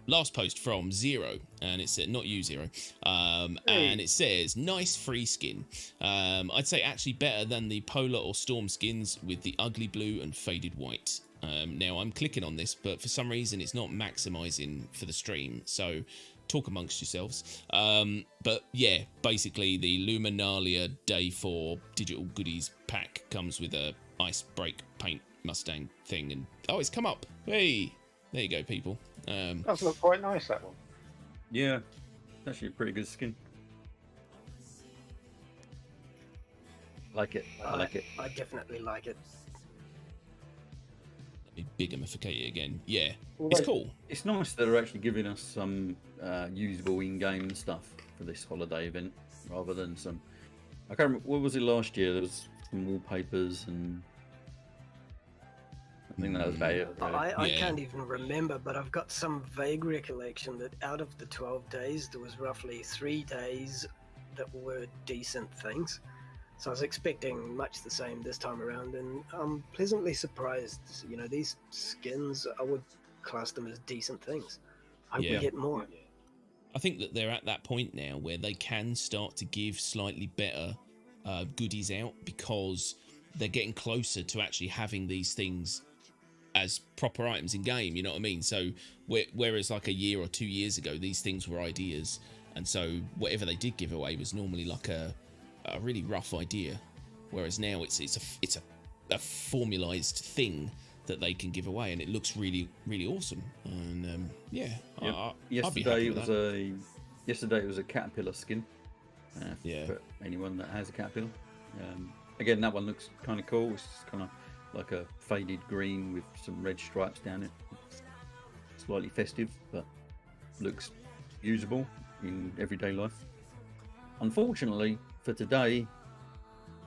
last post from Zero, and it's not you, Zero, and it says, nice free skin. I'd say actually better than the polar or storm skins with the ugly blue and faded white. Now I'm clicking on this, but for some reason it's not maximizing for the stream, so talk amongst yourselves. But yeah, basically the Luminalia Day 4 digital goodies pack comes with a ice break paint Mustang thing, and it's come up. Hey, there you go, people. Does look quite nice, that one. Yeah, actually a pretty good skin. Like it. I like it. I definitely like it. Big gamificate it again. Yeah, it's cool. It's nice that they're actually giving us some usable in-game stuff for this holiday event, rather than some. I can't remember, what was it last year? There was some wallpapers, and I think that was about it. I can't even remember, but I've got some vague recollection that out of the 12 days, there was roughly 3 days that were decent things. So I was expecting much the same this time around, and I'm pleasantly surprised. These skins, I would class them as decent things. I hope we get more. I think that they're at that point now where they can start to give slightly better goodies out, because they're getting closer to actually having these things as proper items in game, you know what I mean? So whereas like a year or 2 years ago, these things were ideas, and so whatever they did give away was normally like a really rough idea, whereas now it's a formalized thing that they can give away, and it looks really, really awesome. And yesterday it was a caterpillar skin. For anyone that has a caterpillar. Again, that one looks kind of cool. It's kind of like a faded green with some red stripes down it. It's slightly festive, but looks usable in everyday life. Unfortunately, for today,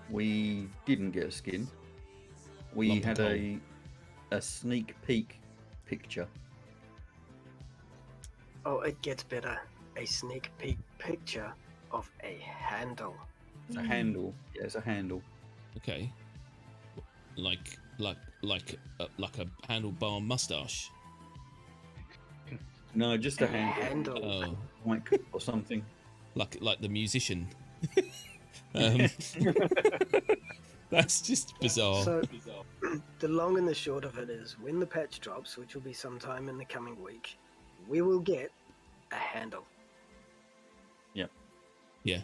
we didn't get a skin. We had a sneak peek picture. Oh, it gets better. A sneak peek picture of a handle. It's a handle. Yeah, it's a handle. Okay. Like a handlebar mustache. No, just a handle. Oh, Like or something. Like the musician. That's just bizarre. So, the long and the short of it is, when the patch drops, which will be sometime in the coming week, we will get a handle. Yeah.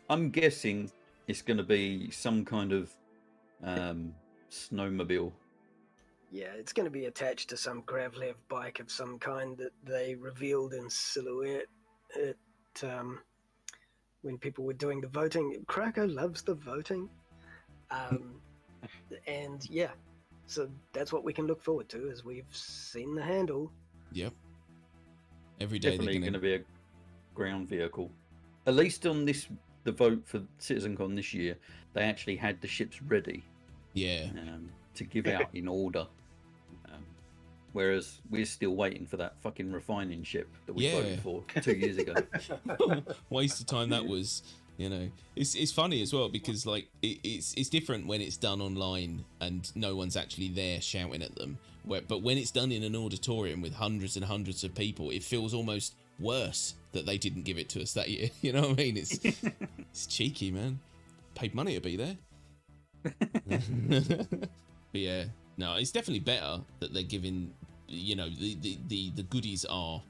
I'm guessing it's going to be some kind of snowmobile. Yeah, it's going to be attached to some Gravlev bike of some kind that they revealed in silhouette when people were doing the voting. Krakow loves the voting. And yeah, so that's what we can look forward to, as we've seen the handle. Yep. Every day Definitely they're going to be a ground vehicle. At least on the vote for CitizenCon this year, they actually had the ships ready. Yeah. To give out in order. Whereas we're still waiting for that fucking refining ship that we voted for 2 years ago. Waste of time that was. It's funny as well, because like it's different when it's done online and no one's actually there shouting at them. But when it's done in an auditorium with hundreds and hundreds of people, it feels almost worse that they didn't give it to us that year. You know what I mean? It's cheeky, man. Paid money to be there. But yeah, no, it's definitely better that they're giving. The goodies are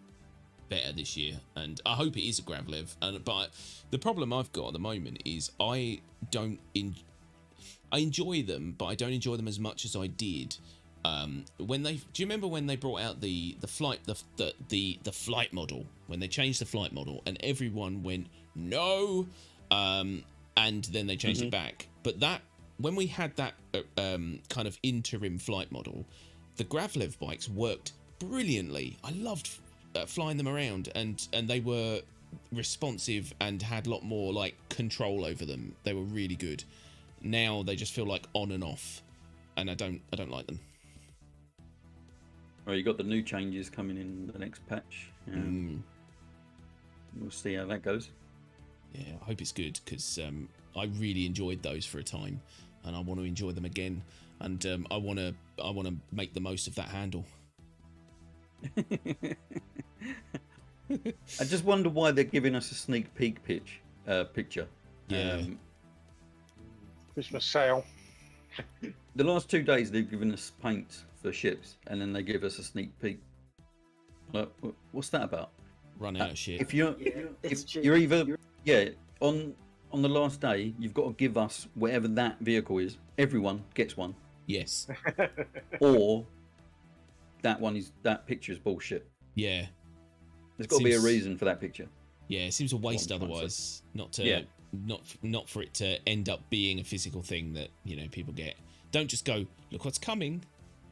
better this year, and I hope it is a Gravlev. But the problem I've got at the moment is I enjoy them, but I don't enjoy them as much as I did when do you remember when they brought out the flight model, when they changed the flight model and everyone went no, and then they changed it back. But that when we had that kind of interim flight model, the Gravlev bikes worked brilliantly. I loved flying them around, and they were responsive and had a lot more like control over them. They were really good. Now they just feel like on and off, and I don't like them. Well, you got the new changes coming in the next patch. We'll see how that goes. Yeah, I hope it's good, because I really enjoyed those for a time, and I want to enjoy them again. And I want to make the most of that handle. I just wonder why they're giving us a sneak peek picture. Yeah. Christmas sale. The last 2 days they've given us paint for ships, and then they give us a sneak peek. Like, what's that about? Run out of shit. If you're either on the last day, you've got to give us whatever that vehicle is. Everyone gets one. Yes. Or that picture is bullshit. Yeah. There's got to be a reason for that picture. Yeah, it seems a waste otherwise. Not for it to end up being a physical thing that people get. Don't just go, look what's coming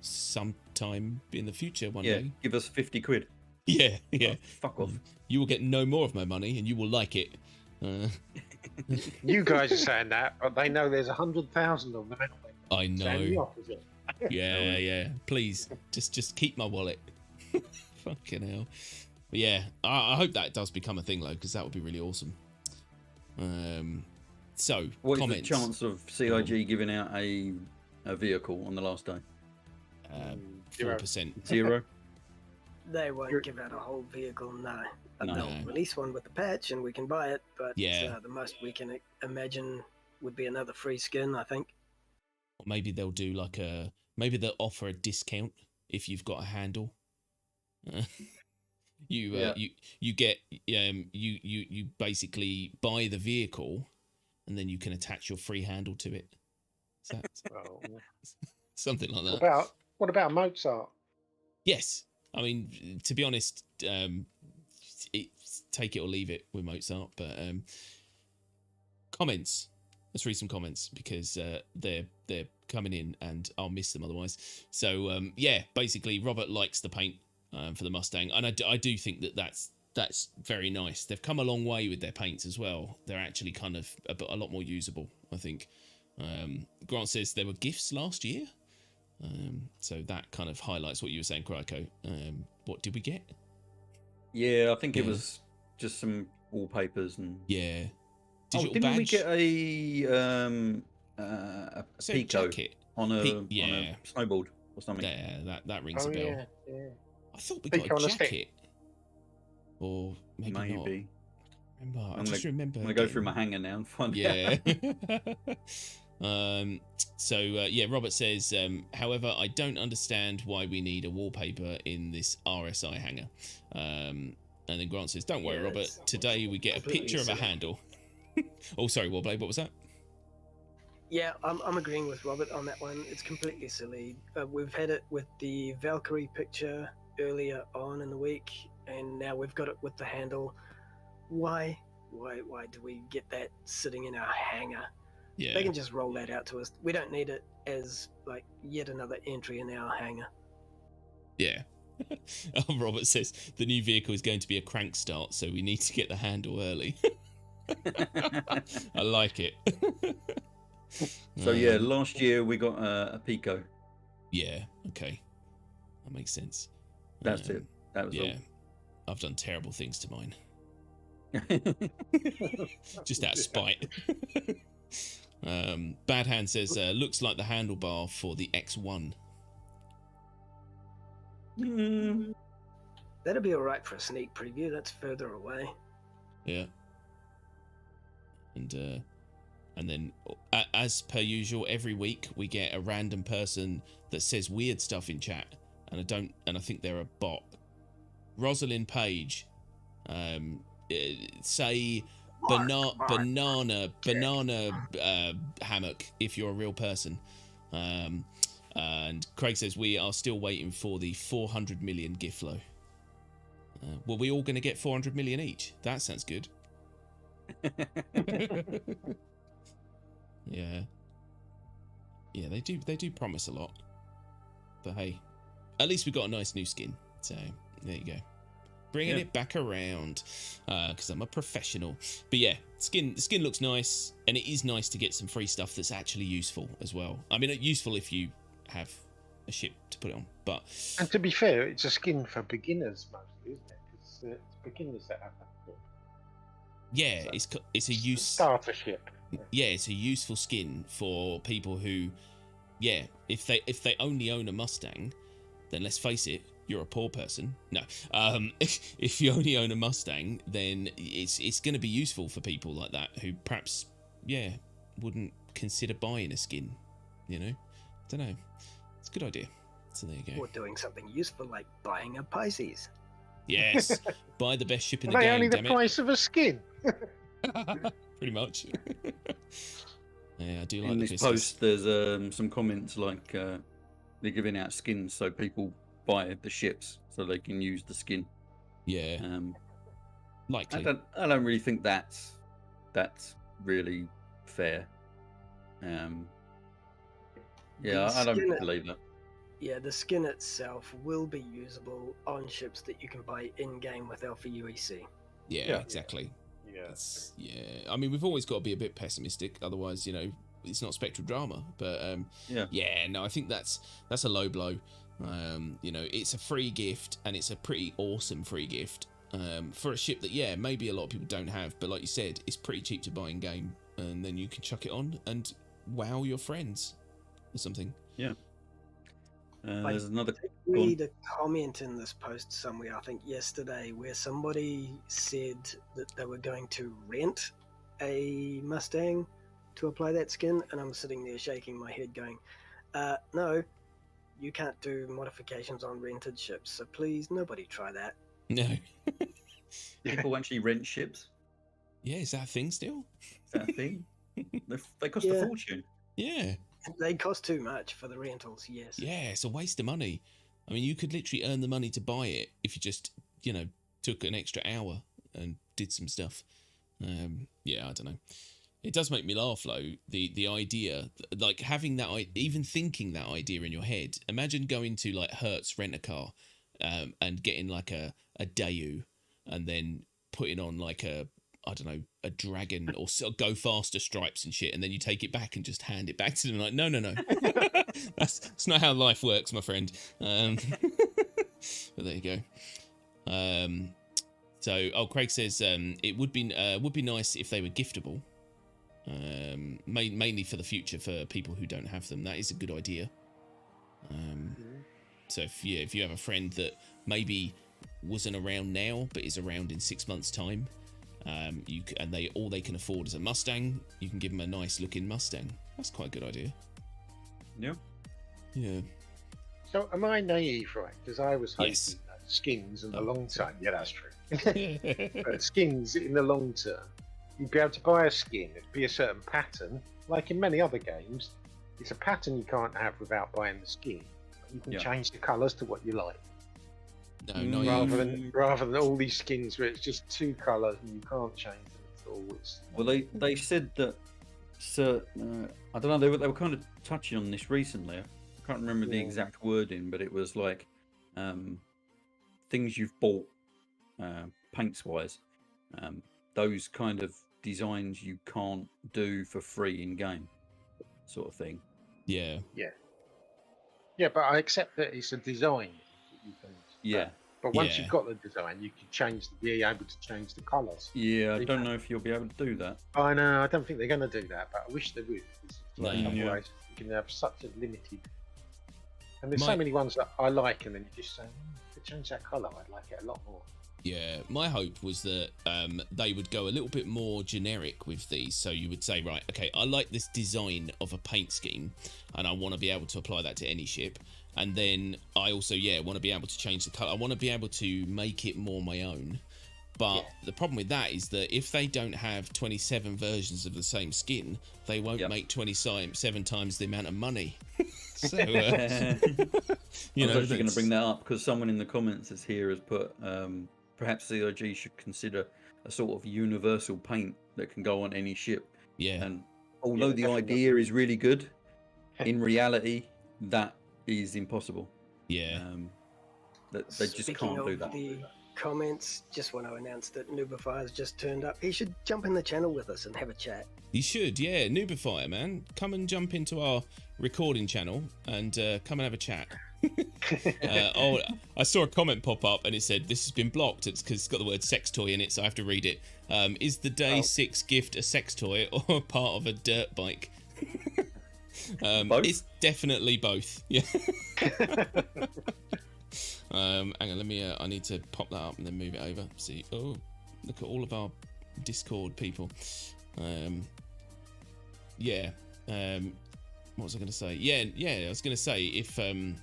sometime in the future one day. Give us 50 quid. Yeah. Oh, fuck off. You will get no more of my money, and you will like it. You guys are saying that, but they know there's 100,000 of them. I know. Saying the opposite. Yeah. Please, just keep my wallet. Fucking hell. But yeah, I hope that does become a thing, though, because that would be really awesome. So, what comments. is the chance of CIG giving out a vehicle on the last day? 4%. 0. They won't give out a whole vehicle, no. No. They'll release one with the patch and we can buy it, but Yeah. The most we can imagine would be another free skin, I think. Or maybe they'll do like maybe they'll offer a discount if you've got a handle. You get you basically buy the vehicle, and then you can attach your free handle to it. Is that something like that? What about Mozart? Yes, I mean, to be honest, take it or leave it with Mozart. But comments. Let's read some comments, because they're coming in and I'll miss them otherwise. So basically, Robert likes the paint for the Mustang, and I do think that's very nice. They've come a long way with their paints as well. They're actually kind of a lot more usable, I think. Grant says there were gifts last year. So that kind of highlights what you were saying, Kryko. What did we get? Yeah, I think it was just some wallpapers and digital didn't badge. we get a Pico jacket on a snowboard or something? Yeah, that rings a bell. Yeah. I thought we Pico got on a a stick. jacket, or maybe not. I just remember. I'm gonna go through my hanger now and find out. Yeah, Robert says, however, I don't understand why we need a wallpaper in this RSI hanger. And then Grant says, don't worry, Robert. Today we get a picture of a handle. Oh, sorry, Warblade, what was that? Yeah, I'm agreeing with Robert on that one. It's completely silly. We've had it with the Valkyrie picture earlier on in the week, and now we've got it with the handle. Why do we get that sitting in our hanger? Yeah. They can just roll that out to us. We don't need it as like yet another entry in our hanger. Yeah. Robert says the new vehicle is going to be a crank start, so we need to get the handle early. I like it. So yeah, last year we got a Pico. Yeah, okay. That makes sense. That's it. That was all. I've done terrible things to mine. Just out of spite. Bad Hand says, looks like the handlebar for the X1. That'd be alright for a sneak preview. That's further away. Yeah. And then, as per usual, every week we get a random person that says weird stuff in chat, and I think they're a bot. Rosalind Page, say banana hammock if you're a real person. And Craig says we are still waiting for the 400 million Giflo. Were we all going to get 400 million each? That sounds good. Yeah, they do promise a lot, but hey, at least we got a nice new skin, so there you go, bringing it back around, because I'm a professional. But yeah, skin looks nice, and it is nice to get some free stuff that's actually useful as well. I mean, useful if you have a ship to put it on, but and to be fair, it's a skin for beginners mostly, isn't it? It's beginners that have that. Yeah, so it's a starter ship. Yeah, it's a useful skin for people who, if they only own a Mustang, then let's face it, you're a poor person. No, if you only own a Mustang, then it's going to be useful for people like that who perhaps, wouldn't consider buying a skin. You know, don't know. It's a good idea. So there you go. Or doing something useful like buying a Pisces. Yes, buy the best ship in the Are they game. only the price of a skin? Pretty much. Yeah, I do like in the this business. post. There's some comments like they're giving out skins so people buy the ships so they can use the skin. Yeah, likely. I don't really think that's really fair. I don't believe that. Yeah, the skin itself will be usable on ships that you can buy in-game with Alpha UEC. Yeah, exactly. I mean, we've always got to be a bit pessimistic, otherwise, it's not spectral drama. But I think that's a low blow. It's a free gift, and it's a pretty awesome free gift for a ship that maybe a lot of people don't have, but like you said, it's pretty cheap to buy in game, and then you can chuck it on and wow your friends or something. Yeah. There's another. Read a comment in this post somewhere, I think yesterday, where somebody said that they were going to rent a Mustang to apply that skin, and I'm sitting there shaking my head going, no, you can't do modifications on rented ships, so please, nobody try that. No. People actually rent ships? Yeah, is that a thing still? Is that a thing? They cost a fortune. Yeah. They cost too much for the rentals, yes. Yeah, it's a waste of money. I mean, you could literally earn the money to buy it if you just, took an extra hour and did some stuff. I don't know. It does make me laugh, though, the idea, like having that, even thinking that idea in your head. Imagine going to, like, Hertz Rent-A-Car and getting, like, a Daewoo and then putting on, like, a dragon or go faster stripes and shit, and then you take it back and just hand it back to them like, no. That's not how life works, my friend. But there you go. Craig says it would be nice if they were giftable, mainly for the future for people who don't have them. That is a good idea. So if you have a friend that maybe wasn't around now but is around in 6 months' time, all they can afford is a Mustang, you can give them a nice looking Mustang. That's quite a good idea. Yeah. Yeah. So am I naive, right? Because I was hoping Yes. that skins in the long term. Yeah, that's true. Yeah. But skins in the long term, you'd be able to buy a skin. It'd be a certain pattern, like in many other games. It's a pattern you can't have without buying the skin. You can change the colours to what you like. No, not Rather than all these skins where it's just 2 colours and you can't change them at all. Well, they said that certain, I don't know, they were kind of touching on this recently. I can't remember the exact wording, but it was like things you've bought paints wise, those kind of designs you can't do for free in game, sort of thing. Yeah. Yeah, but I accept that it's a design. You can, Yeah. But once you've got the design, you can be able to change the colours. Yeah, I don't know if you'll be able to do that. I know, I don't think they're going to do that, but I wish they would. Like, No. otherwise, you can have such a limited. And there's so many ones that I like, and then you just say, to change that colour, I'd like it a lot more. Yeah, my hope was that they would go a little bit more generic with these. So you would say, right, okay, I like this design of a paint scheme, and I want to be able to apply that to any ship. And then I also, want to be able to change the colour. I want to be able to make it more my own. But the problem with that is that if they don't have 27 versions of the same skin, they won't make 27 times the amount of money. So, I was actually going to bring that up because someone in the comments has put perhaps CIG should consider a sort of universal paint that can go on any ship. Yeah. And although the idea is really good, in reality, that is impossible. Yeah. That they just can't do that. The comments, just want to announce that Noobifiers just turned up. He should jump in the channel with us and have a chat. You should, yeah. Noobifier, man. Come and jump into our recording channel and come and have a chat. I saw a comment pop up and it said, this has been blocked. It's because it's got the word sex toy in it, so I have to read it. Is the day 6 gift a sex toy or part of a dirt bike? It's definitely both. Yeah. Hang on, let me I need to pop that up and then move it over. See, look at all of our Discord people. What was I going to say? I was going to say if I've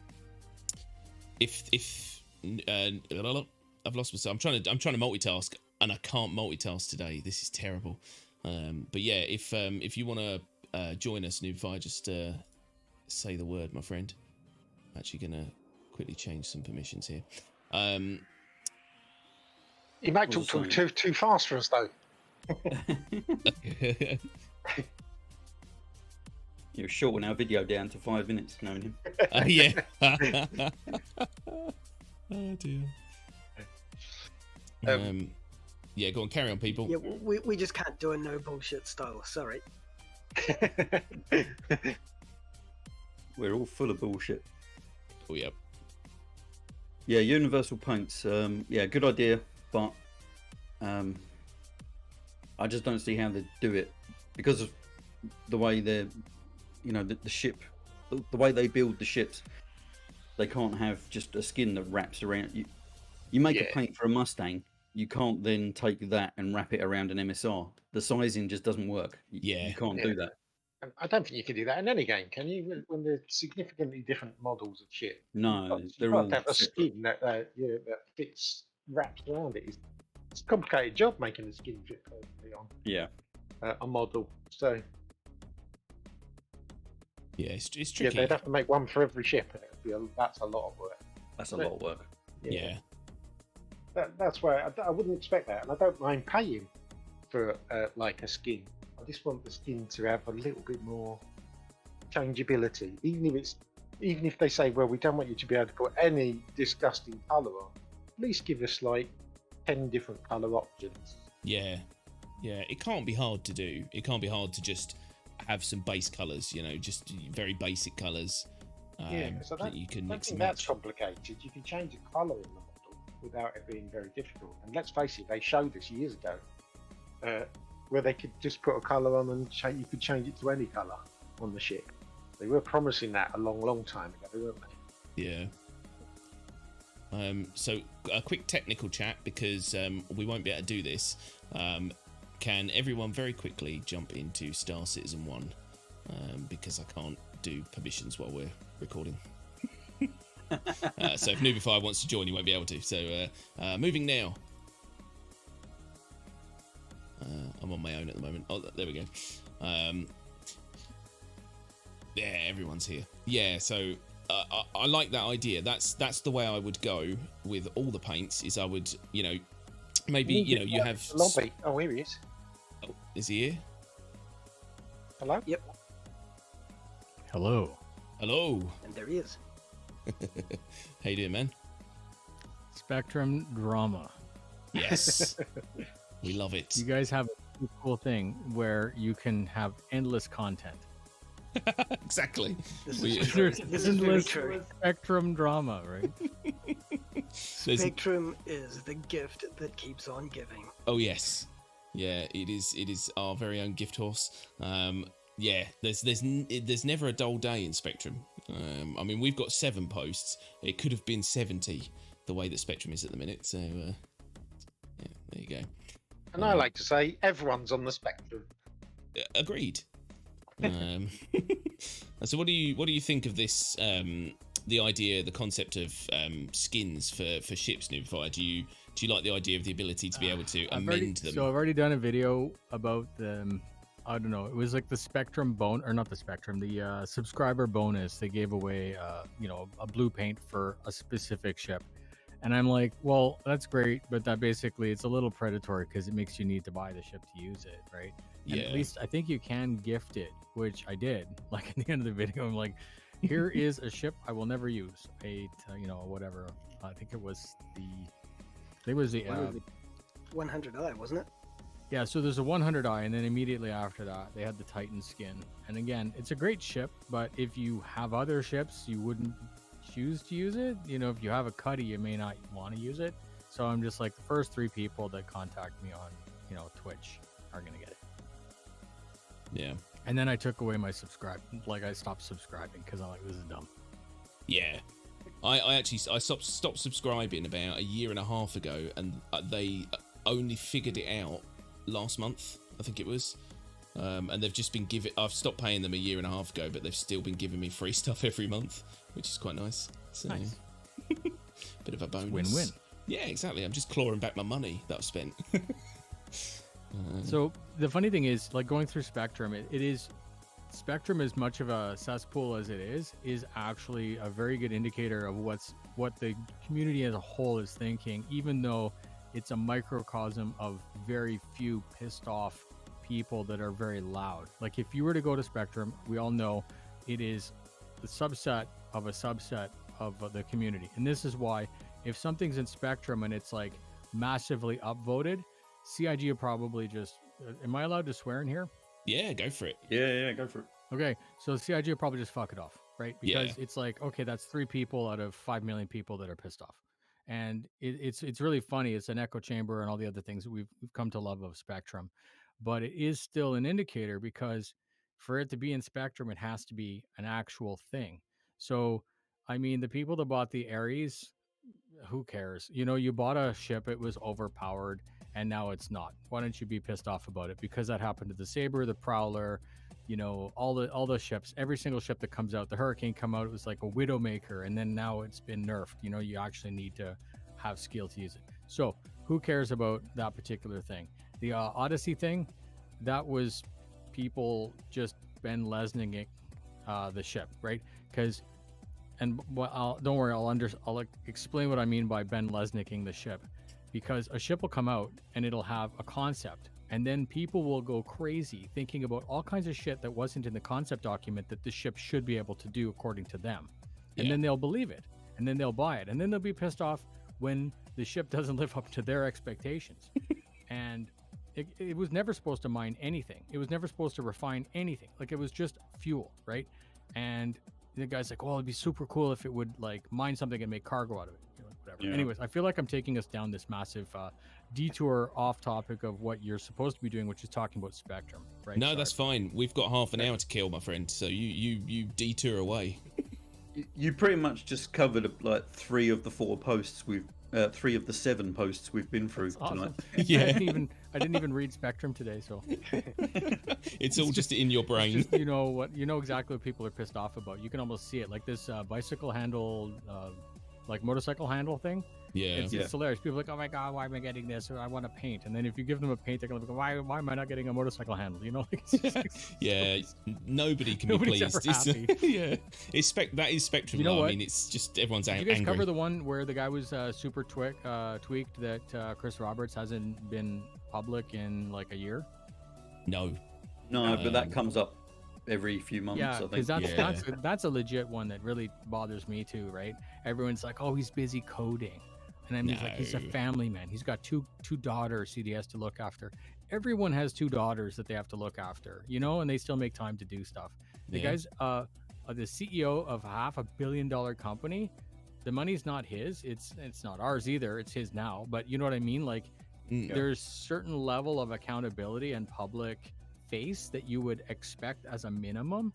lost myself. I'm trying to multitask and I can't multitask today. This is terrible. But yeah, if you want to join us, Noobifier, just say the word, my friend. I'm actually gonna quickly change some permissions here. You might talk too fast for us, though. You're shorting our video down to 5 minutes, knowing him. Yeah. Oh dear. Yeah, go on, carry on, people. Yeah, we just can't do a no bullshit style. Sorry. We're all full of bullshit. Oh, yeah. Yeah, universal paints. Yeah, good idea, but I just don't see how they do it because of the way they're, the ship, the way they build the ships. They can't have just a skin that wraps around you. You make a paint for a Mustang, you can't then take that and wrap it around an MSR. The sizing just doesn't work. You can't do that. I don't think you can do that in any game, can you? When they're significantly different models of ship. No, they're all have a skin that fits, wraps around it. It's a complicated job making the skin fit perfectly on a model. So yeah, it's tricky. Yeah, they'd have to make one for every ship. That's a lot of work. That's a lot of work. Yeah. That's why I wouldn't expect that, and I don't mind paying for like a skin. I just want the skin to have a little bit more changeability, even if they say, well, we don't want you to be able to put any disgusting colour on. At least give us like 10 different colour options. Yeah, it can't be hard to do. It can't be hard to just have some base colours, just very basic colours. So that you can mix and that's match. complicated. You can change the colour in the model without it being very difficult. And let's face it, they showed us years ago where they could just put a colour on and you could change it to any colour on the ship. They were promising that a long time ago, weren't they? Yeah. So a quick technical chat because we won't be able to do this. Can everyone very quickly jump into Star Citizen 1 because I can't do permissions while we're recording. So if Noobifier wants to join, he won't be able to. So moving now. I'm on my own at the moment. Oh, there we go. Yeah, everyone's here. Yeah, so I like that idea. That's the way I would go with all the paints. Is I would, maybe you have lobby. Oh, here he is. Oh, is he here? Hello. Yep. Hello. Hello. And there he is. How you doing, man? Spectrum drama. Yes. We love it. You guys have a cool thing where you can have endless content. Exactly. This We- is true. There's This is very endless true. Spectrum drama, right? Spectrum is the gift that keeps on giving. Oh yes, yeah. It is our very own gift horse. Yeah. There's never a dull day in Spectrum. I mean, we've got 7 posts. It could have been 70, the way that Spectrum is at the minute. So yeah, there you go. And I like to say everyone's on the spectrum. Agreed. So what do you think of this? The idea, the concept of skins for ships, Noobifier. Do you like the idea of the ability to be able to amend them? So I've already done a video about them. I don't know. It was like the Spectrum the subscriber bonus. They gave away, a blue paint for a specific ship. And I'm like, well, that's great, but that basically it's a little predatory because it makes you need to buy the ship to use it, right? And Yeah. at least I think you can gift it, which I did. Like at the end of the video, I'm like, here is a ship I will never use. Whatever. I think it was the 100i, wasn't it? Yeah, so there's a 100i, and then immediately after that, they had the Titan skin. And again, it's a great ship, but if you have other ships, you wouldn't choose to use it. If you have a Cuddy, you may not want to use it. So I'm just like, the first 3 people that contact me on, Twitch are going to get it. Yeah. And then I took away my I stopped subscribing because I'm like, this is dumb. Yeah. I stopped subscribing about a year and a half ago, and they only figured it out last month, I think it was. And they've just been I've stopped paying them a year and a half ago, but they've still been giving me free stuff every month, which is quite nice. So, Nice. Bit of a bonus. Win-win. Yeah, exactly. I'm just clawing back my money that I've spent. So the funny thing is, like going through Spectrum, it is Spectrum, as much of a cesspool as it is actually a very good indicator of what the community as a whole is thinking, even though it's a microcosm of very few pissed off people that are very loud. Like if you were to go to Spectrum, we all know it is the subset of a subset of the community. And this is why if something's in Spectrum and it's like massively upvoted, CIG will probably just, am I allowed to swear in here? Yeah, go for it. Yeah, go for it. Okay, so CIG will probably just fuck it off, right? Because Yeah. it's like, okay, that's 3 people out of 5 million people that are pissed off. And it's really funny. It's an echo chamber and all the other things that we've come to love of Spectrum. But it is still an indicator, because for it to be in Spectrum, it has to be an actual thing. So, I mean, the people that bought the Aries, who cares? You bought a ship, it was overpowered, and now it's not. Why don't you be pissed off about it? Because that happened to the Saber, the Prowler, all the ships, every single ship that comes out. The Hurricane come out, it was like a Widowmaker, and then now it's been nerfed. You actually need to have skill to use it. So who cares about that particular thing? The Odyssey thing, that was people just Ben Lesninging the ship, right? Don't worry, I'll explain what I mean by Ben Lesnicking the ship. Because a ship will come out and it'll have a concept, and then people will go crazy thinking about all kinds of shit that wasn't in the concept document that the ship should be able to do according to them. And then they'll believe it, and then they'll buy it, and then they'll be pissed off when the ship doesn't live up to their expectations. And it was never supposed to mine anything. It was never supposed to refine anything. Like, it was just fuel, right? And the guy's like, well, it'd be super cool if it would like mine something and make cargo out of it. Whatever. Yeah. Anyways, I feel like I'm taking us down this massive detour off topic of what you're supposed to be doing, which is talking about Spectrum, right? No, Sorry. that's fine. We've got half an hour to kill, my friend. So you detour away. You pretty much just covered like 3 of the 4 posts we've 3 of the 7 posts we've been through That's tonight. awesome. Yeah. I didn't even read Spectrum today, so It's all just in your brain. just, you know exactly what people are pissed off about. You can almost see it, like this bicycle handle, like motorcycle handle thing. Yeah. It's hilarious. People are like, oh my god, why am I getting this? Or I want to paint. And then if you give them a paint, they're gonna go, why am I not getting a motorcycle handle? You know, like, Yeah, nobody can Nobody's be ever pleased. happy. Yeah, that is Spectrum. You know though. I what? mean, it's just everyone's Did you angry. guys cover the one where the guy was super tweaked that Chris Roberts hasn't been public in like a year? No. No, but that comes up every few months, Yeah, I think. because that's a legit one that really bothers me too, right? Everyone's like, oh, he's busy coding. And I'm just like, he's a No. family man. He's got two daughters he has to look after. Everyone has 2 daughters that they have to look after, you know, and they still make time to do stuff. The Yeah. guy's the CEO of $500 million company. The money's not his. It's not ours either. It's his now. But you know what I mean? Like, there's certain level of accountability and public face that you would expect as a minimum.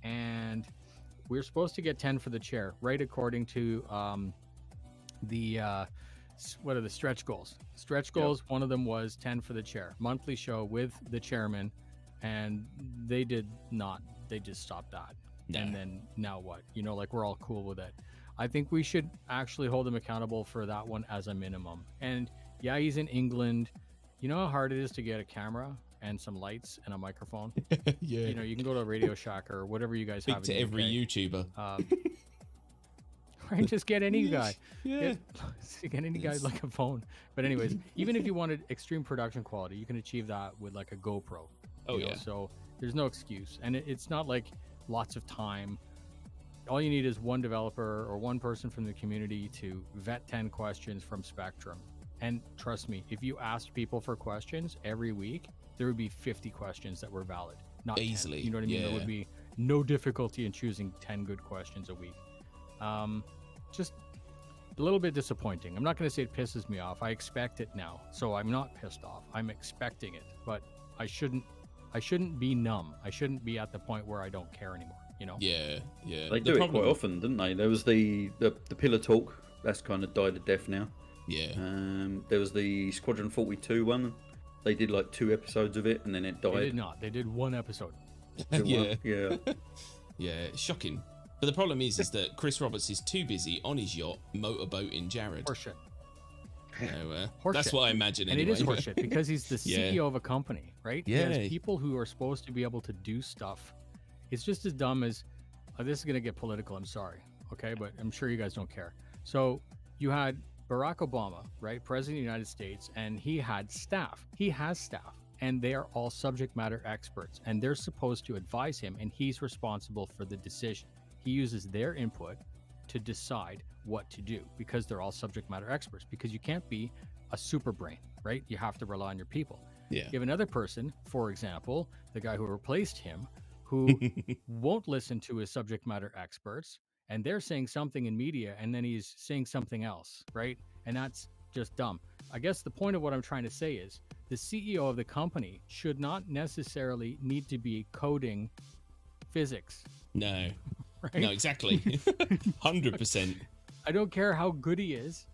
And we're supposed to get 10 for the chair, right? According to what are the stretch goals? Stretch goals, one of them was 10 for the chair, monthly show with the chairman, and they did not. They just stopped that. No. And then now what? You know, like, we're all cool with it. I think we should actually hold him accountable for that one as a minimum. And yeah, he's in England. You know how hard it is to get a camera and some lights and a microphone? Yeah. You know, you can go to Radio Shack or whatever you guys Speak have to in the every UK. YouTuber. Right, just get any guy. Yeah. Get any guy like a phone. But anyways, even if you wanted extreme production quality, you can achieve that with like a GoPro. Oh, you know? yeah. So there's no excuse, and it's not like lots of time. All you need is one developer or one person from the community to vet 10 questions from Spectrum. And trust me, if you asked people for questions every week, there would be 50 questions that were valid. Not 10. Easily, You know what I mean? There yeah. would be no difficulty in choosing 10 good questions a week. Just a little bit disappointing. I'm not going to say it pisses me off. I expect it now, so I'm not pissed off. I'm expecting it, but I shouldn't be numb. I shouldn't be at the point where I don't care anymore. You know? Yeah. They do it quite often, didn't they? There was the Pillar Talk. That's kind of died a death now. Yeah. There was the Squadron 42 one. They did like 2 episodes of it, and then it died. They did not. They did 1 episode. Yeah. Yeah. Yeah. Shocking. But the problem is that Chris Roberts is too busy on his yacht motorboating Jared. Horseshit. So, Horseshit. that's what I imagine. And Anyway. it is horseshit because he's the Yeah. CEO of a company, right? Yeah. There's people who are supposed to be able to do stuff. It's just as dumb as this is going to get political. I'm sorry. Okay. But I'm sure you guys don't care. So you had Barack Obama, right? President of the United States, and he had staff. He has staff, and they are all subject matter experts, and they're supposed to advise him, and he's responsible for the decision. He uses their input to decide what to do because they're all subject matter experts, because you can't be a super brain, right? You have to rely on your people. Yeah. You have another person, for example, the guy who replaced him, who won't listen to his subject matter experts, and they're saying something in media, and then he's saying something else, right? And that's just dumb. I guess the point of what I'm trying to say is the CEO of the company should not necessarily need to be coding physics, No. right? No, exactly. 100%. I don't care how good he is.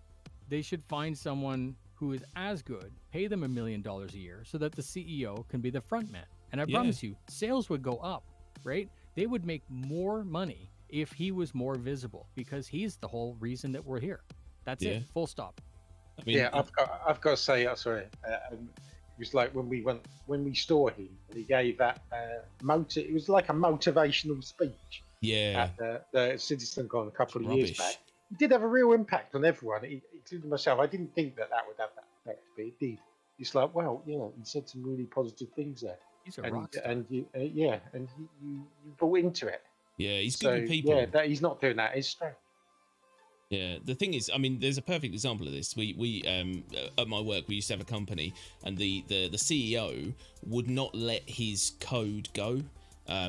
They should find someone who is as good, pay them $1 million a year so that the CEO can be the front man. And I Yeah. promise you, sales would go up, right? They would make more money if he was more visible, because he's the whole reason that we're here. That's Yeah. it. Full stop. I mean, Yeah, I've got to say, sorry. It was like when we saw him, and he gave that it was like a motivational speech yeah. at the CitizenCon a couple of Rubbish. years back. It did have a real impact on everyone, including myself. I didn't think that would have that effect, but it did. It's like, well, you know, he said some really positive things there, He's a rock star. and you bought into it. Yeah, he's So good with people. yeah, that he's not doing that. It's strange. Yeah, the thing is, I mean, there's a perfect example of this. We at my work, we used to have a company, and the CEO would not let his code go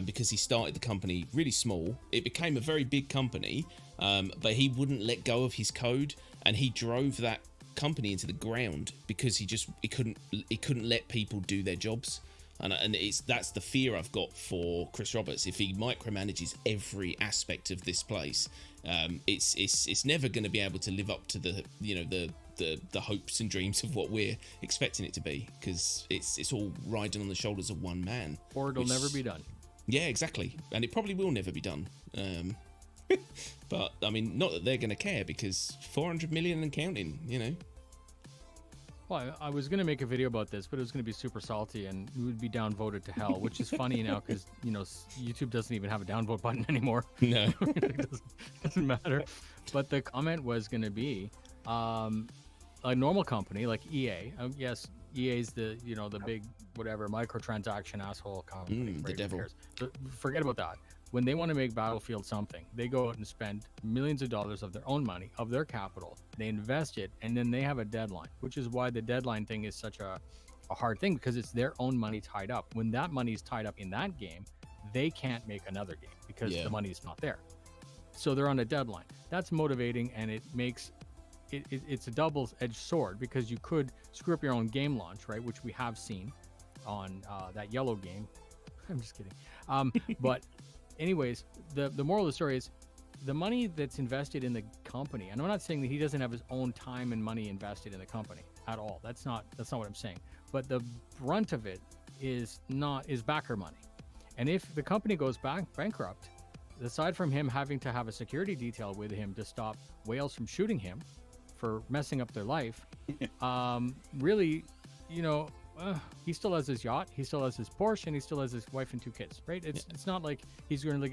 because he started the company really small. It became a very big company, but he wouldn't let go of his code, and he drove that company into the ground because he couldn't let people do their jobs. and that's the fear I've got for Chris Roberts. If he micromanages every aspect of this place, it's never going to be able to live up to the hopes and dreams of what we're expecting it to be, because it's all riding on the shoulders of one man. Or it'll never be done. Yeah, exactly, and it probably will never be done. But I mean, not that they're going to care, because 400 million and counting, you know. Well, I was going to make a video about this, but it was going to be super salty and it would be downvoted to hell, which is funny now because, you know, YouTube doesn't even have a downvote button anymore. No. It doesn't matter. But the comment was going to be a normal company like EA. Yes, EA's the big whatever microtransaction asshole company. The devil. But forget about that. When they want to make Battlefield something, they go out and spend millions of dollars of their own money, of their capital. They invest it, and then they have a deadline, which is why the deadline thing is such a hard thing, because it's their own money tied up. When that money is tied up in that game, they can't make another game because the money is not there. So they're on a deadline. That's motivating, and it makes it's a double-edged sword, because you could screw up your own game launch, right? Which we have seen on that yellow game. I'm just kidding. But anyways, the moral of the story is the money that's invested in the company, and I'm not saying that he doesn't have his own time and money invested in the company at all. That's not what I'm saying. But the brunt of it is backer money. And if the company goes bankrupt, aside from him having to have a security detail with him to stop whales from shooting him for messing up their life, really, he still has his yacht, he still has his Porsche, and he still has his wife and 2 kids, right? It's not like he's really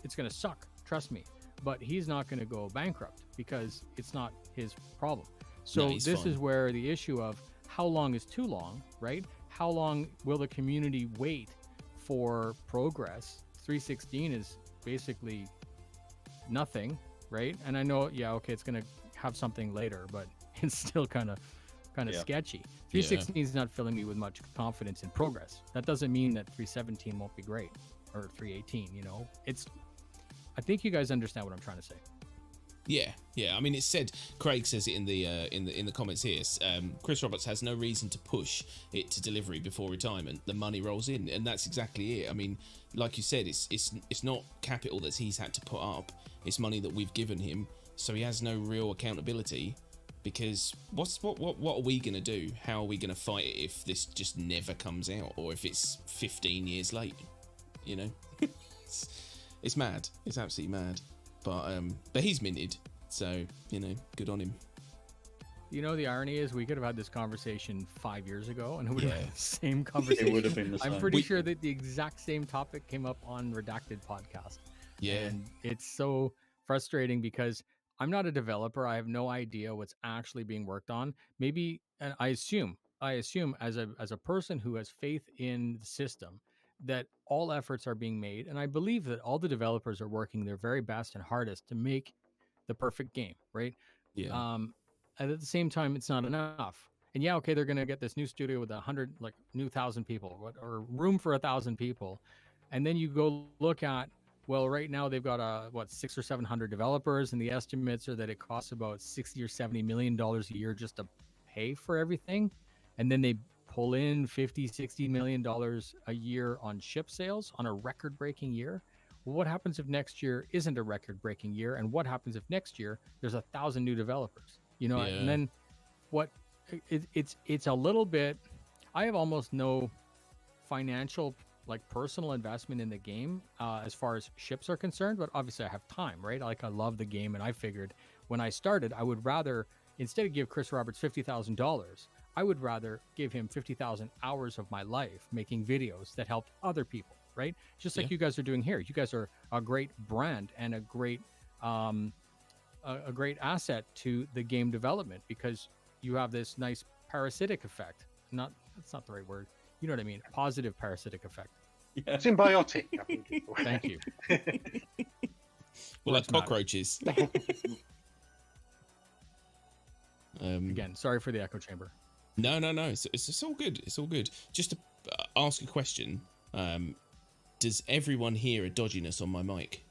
it's gonna suck, trust me. But he's not gonna go bankrupt because it's not his problem. So this is where the issue of how long is too long, right? How long will the community wait for progress? 316 is basically nothing, right? And I know, it's gonna have something later, but it's still kind of sketchy. 316 is not filling me with much confidence in progress. That doesn't mean that 317 won't be great, or 318. I think you guys understand what I'm trying to say. Yeah. I mean, it's said. Craig says it in the comments here. Chris Roberts has no reason to push it to delivery before retirement. The money rolls in, and that's exactly it. I mean, like you said, it's not capital that he's had to put up. It's money that we've given him, so he has no real accountability. Because what are we going to do? How are we going to fight it if this just never comes out, or if it's 15 years late? You know, it's mad. It's absolutely mad. But he's minted, so good on him. The irony is we could have had this conversation 5 years ago, and it would have been the same conversation. It would have been the same. I'm pretty sure that the exact same topic came up on Redacted podcast. Yeah, and it's so frustrating because I'm not a developer. I have no idea what's actually being worked on. Maybe, and I assume as a person who has faith in the system, that all efforts are being made, and I believe that all the developers are working their very best and hardest to make the perfect game, right? Yeah. And at the same time, it's not enough. And they're gonna get this new studio with 1,000 people, or room for 1,000 people, and then you go look at. Well, right now they've got 600 or 700 developers, and the estimates are that it costs about $60 or $70 million a year just to pay for everything, and then they pull in $50-60 million a year on chip sales on a record-breaking year. Well, what happens if next year isn't a record-breaking year, and what happens if next year there's 1,000 new developers? And then it's a little bit. I have almost no financial personal investment in the game as far as ships are concerned, but obviously I have time, right? I love the game, and I figured when I started, I would rather, instead of give Chris Roberts $50,000, I would rather give him 50,000 hours of my life making videos that help other people, right? Just like you guys are doing here. You guys are a great brand and a great asset to the game development, because you have this nice parasitic effect. That's not the right word. You know what I mean? Positive parasitic effect. Yeah. Symbiotic, I think. Thank you. Well, like cockroaches. Again, sorry for the echo chamber. No. It's all good. It's all good. Just to ask a question. Does everyone hear a dodginess on my mic?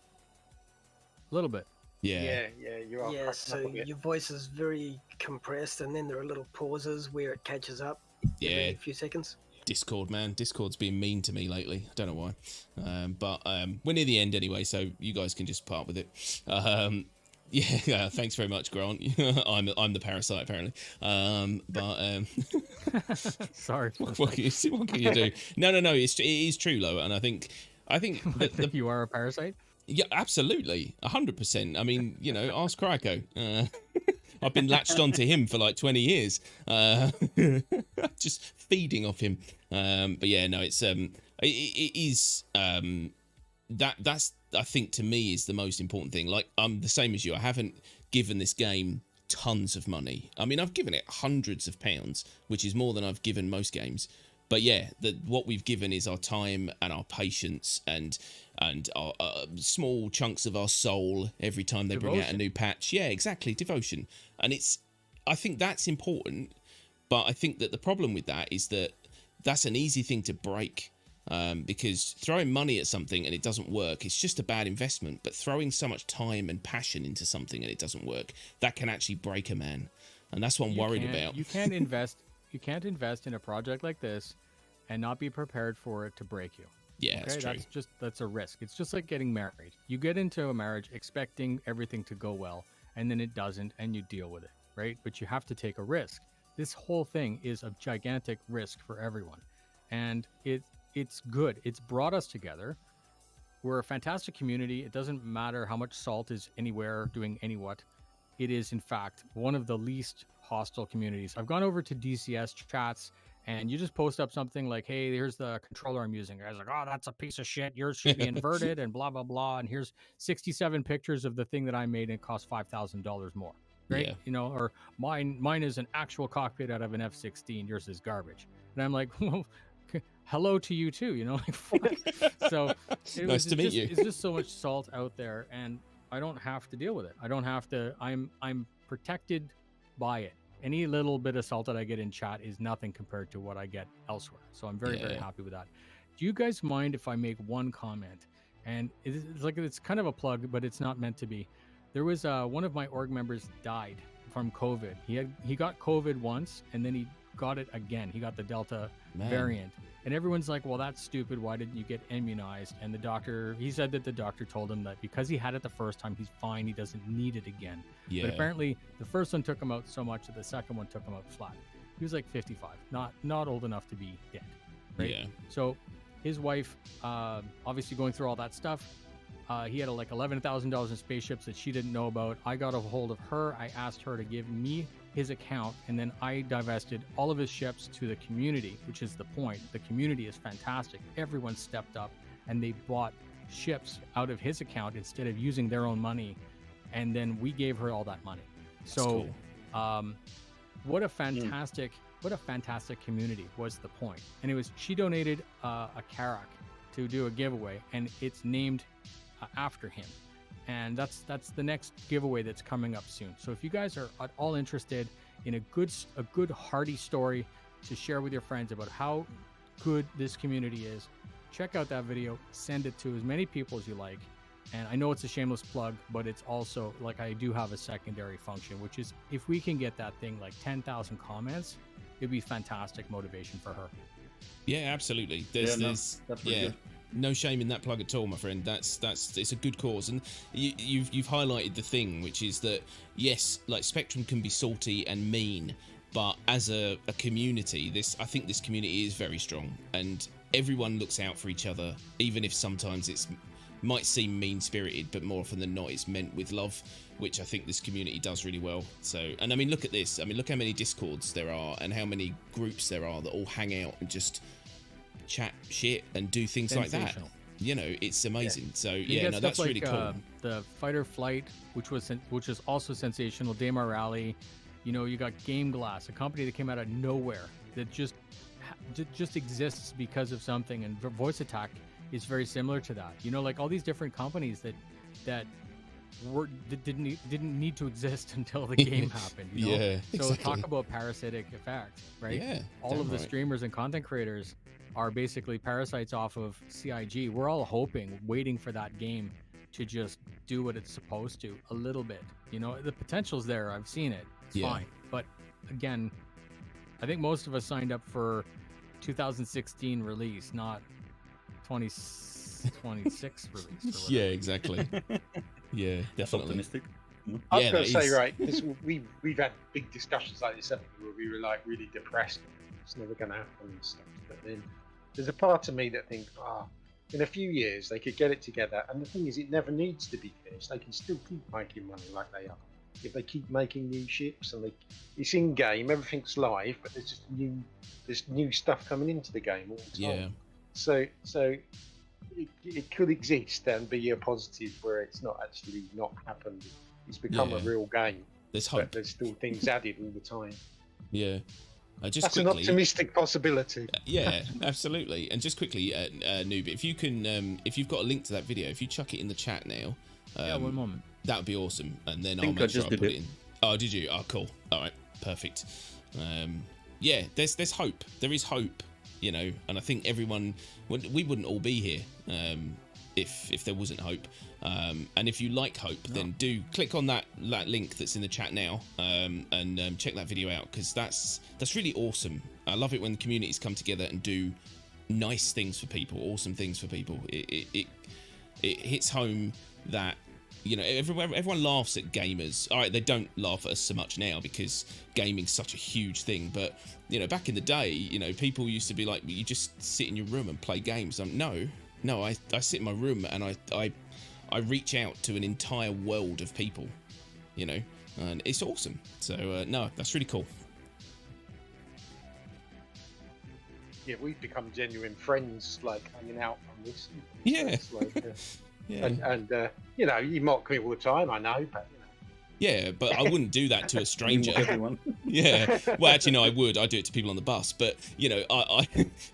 A little bit. Yeah, you are. Yeah, so your voice is very compressed, and then there are little pauses where it catches up every few seconds. Discord, man. Discord's been mean to me lately. I don't know why. But we're near the end anyway, so you guys can just part with it. Yeah, thanks very much, Grant. I'm the parasite, apparently. Sorry. What can you do? No. It is true, though, and I think that you are a parasite. Yeah, absolutely, 100%. I mean, ask Kryko. I've been latched onto him for like 20 years, just feeding off him. But yeah, no, it is that's I think to me is the most important thing. Like, I'm the same as you. I haven't given this game tons of money. I mean, I've given it hundreds of pounds, which is more than I've given most games. But yeah, what we've given is our time and our patience and our small chunks of our soul every time they bring out a new patch. Yeah, exactly, devotion. And I think that's important. But I think that the problem with that is that that's an easy thing to break. Because throwing money at something and it doesn't work, it's just a bad investment. But throwing so much time and passion into something and it doesn't work, that can actually break a man. And that's what I'm worried about. You can't invest in a project like this and not be prepared for it to break you. Yeah, okay? That's true. That's a risk. It's just like getting married. You get into a marriage expecting everything to go well, and then it doesn't, and you deal with it, right? But you have to take a risk. This whole thing is a gigantic risk for everyone. And it's good. It's brought us together. We're a fantastic community. It doesn't matter how much salt is anywhere doing any what. It is, in fact, one of the least hostile communities. I've gone over to DCS chats, and you just post up something like, hey, here's the controller I'm using. Guys like, oh, that's a piece of shit. Yours should be inverted and blah, blah, blah. And here's 67 pictures of the thing that I made and it cost $5,000 more. Right? Yeah. Or mine is an actual cockpit out of an F-16. Yours is garbage. And I'm like, well, hello to you too, like fuck. So nice to meet you. It's just so much salt out there, and I don't have to deal with it. I don't have to. I'm protected by it. Any little bit of salt that I get in chat is nothing compared to what I get elsewhere. So I'm very happy with that. Do you guys mind if I make one comment? And it's kind of a plug, but it's not meant to be. There was one of my org members died from COVID. He got COVID once, and then he got it again. He got the Delta variant. And everyone's like, well, that's stupid. Why didn't you get immunized? And he said that the doctor told him that because he had it the first time, he's fine. He doesn't need it again. Yeah. But apparently the first one took him out so much that the second one took him out flat. He was like 55, not old enough to be dead. Right? Yeah. So his wife, obviously going through all that stuff, he had like $11,000 in spaceships that she didn't know about. I got a hold of her. I asked her to give me his account, and then I divested all of his ships to the community, which is the point. The community is fantastic. Everyone stepped up and they bought ships out of his account instead of using their own money, and then we gave her all that money. That's so cool. What a fantastic community was the point. And it was, she donated a Karak to do a giveaway, and it's named after him. And that's the next giveaway that's coming up soon. So if you guys are at all interested in a good hearty story to share with your friends about how good this community is, check out that video, send it to as many people as you like. And I know it's a shameless plug, but it's also like I do have a secondary function, which is if we can get that thing like 10,000 comments, it'd be fantastic motivation for her. Yeah, absolutely. There's no shame in that plug at all, my friend. It's a good cause, and you've highlighted the thing, which is that yes, like Spectrum can be salty and mean, but as a community, I think this community is very strong, and everyone looks out for each other, even if sometimes it's might seem mean-spirited, but more often than not, it's meant with love, which I think this community does really well. So, and I mean, look at this. I mean, look how many Discords there are, and how many groups there are that all hang out and just chat shit and do things like that. It's amazing. So that's like, really cool. The Fight or Flight, which is also sensational. Daymar Rally, you got Game Glass, a company that came out of nowhere that just exists because of something, and Voice Attack is very similar to that. Like all these different companies that didn't need to exist until the game happened. Yeah. So exactly. Talk about parasitic effect, right? Yeah. All of the streamers and content creators are basically parasites off of CIG. We're all waiting for that game to just do what it's supposed to a little bit. The potential's there. I've seen it. It's fine. But again, I think most of us signed up for 2016 release, not 2026 release. Or whatever. Yeah, exactly. Yeah, That's definitely. optimistic. I've Yeah, got to that say, is. right, this, we've had big discussions like this, haven't we, where we were like really depressed. It's never going to happen and stuff. But then there's a part of me that thinks, in a few years they could get it together. And the thing is, it never needs to be finished. They can still keep making money like they are. If they keep making new ships and it's in game, everything's live, but there's just new stuff coming into the game all the time. Yeah. So it could exist and be a positive where it's not actually not happened. It's become a real game. There's hope. But there's still things added all the time. Yeah. Just That's quickly, an optimistic possibility. Yeah, absolutely. And just quickly, Noob, if you can, if you've got a link to that video, if you chuck it in the chat now, Yeah, one moment. that would be awesome. And then I'll think I make sure I just put did it in. Oh, did you? Oh, cool. All right, perfect. Yeah, there's hope. There is hope, you know. And I think everyone, we wouldn't all be here if there wasn't hope. And if you like hope, then do click on that link that's in the chat now, and check that video out, because that's really awesome. I love it when communities come together and do nice things for people, awesome things for people. It hits home that, you know, everyone laughs at gamers. All right, they don't laugh at us so much now because gaming's such a huge thing. But, you know, back in the day, you know, people used to be like, you just sit in your room and play games. No, I sit in my room and I reach out to an entire world of people, you know, and it's awesome. So, no, that's really cool. Yeah, we've become genuine friends, like hanging out on this. Yeah. It's like, Yeah. And you know, you mock me all the time, I know, but you know. Yeah, but I wouldn't do that to a stranger. Everyone. Yeah. Well, actually, no, I would. I do it to people on the bus. But, you know, I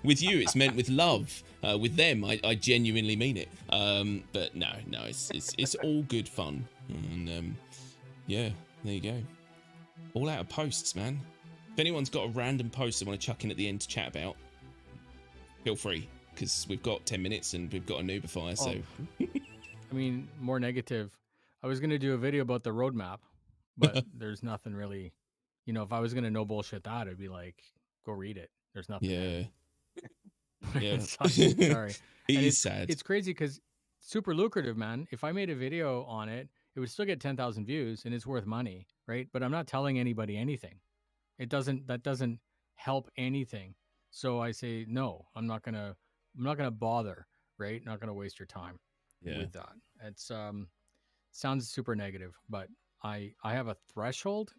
with you, it's meant with love. With them, I genuinely mean it. But no, it's all good fun. And yeah, there you go. All out of posts, man. If anyone's got a random post they want to chuck in at the end to chat about, feel free, because we've got 10 minutes and we've got a Noobifier. So, I mean, more negative. I was going to do a video about the roadmap, but there's nothing really, you know, if I was going to no bullshit that, I'd be like, go read it. There's nothing. yeah. There. Yeah. Sorry. It's sad. It's crazy because super lucrative, man. If I made a video on it, it would still get 10,000 views and it's worth money, right? But I'm not telling anybody anything. That doesn't help anything. So I say, no, I'm not going to bother, right? Not going to waste your time with that. It's, sounds super negative, but I have a threshold.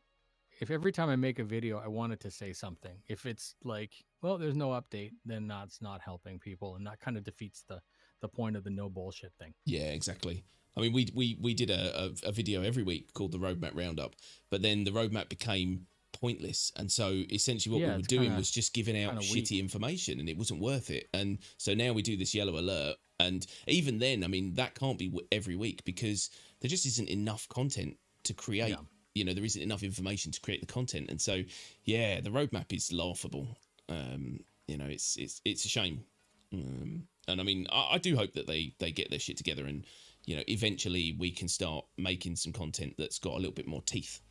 If every time I make a video, I wanted to say something, if it's like, well, there's no update, then that's not helping people. And that kind of defeats the point of the no bullshit thing. Yeah, exactly. I mean, we did a video every week called the Roadmap Roundup, but then the roadmap became pointless. And so essentially what we were doing was just giving out shitty information, and it wasn't worth it. And so now we do this yellow alert. And even then, I mean, that can't be every week because there just isn't enough content to create. Yeah. You know, there isn't enough information to create the content. And so, yeah, the roadmap is laughable. You know, it's a shame. And I mean, I do hope that they get their shit together and, you know, eventually we can start making some content that's got a little bit more teeth,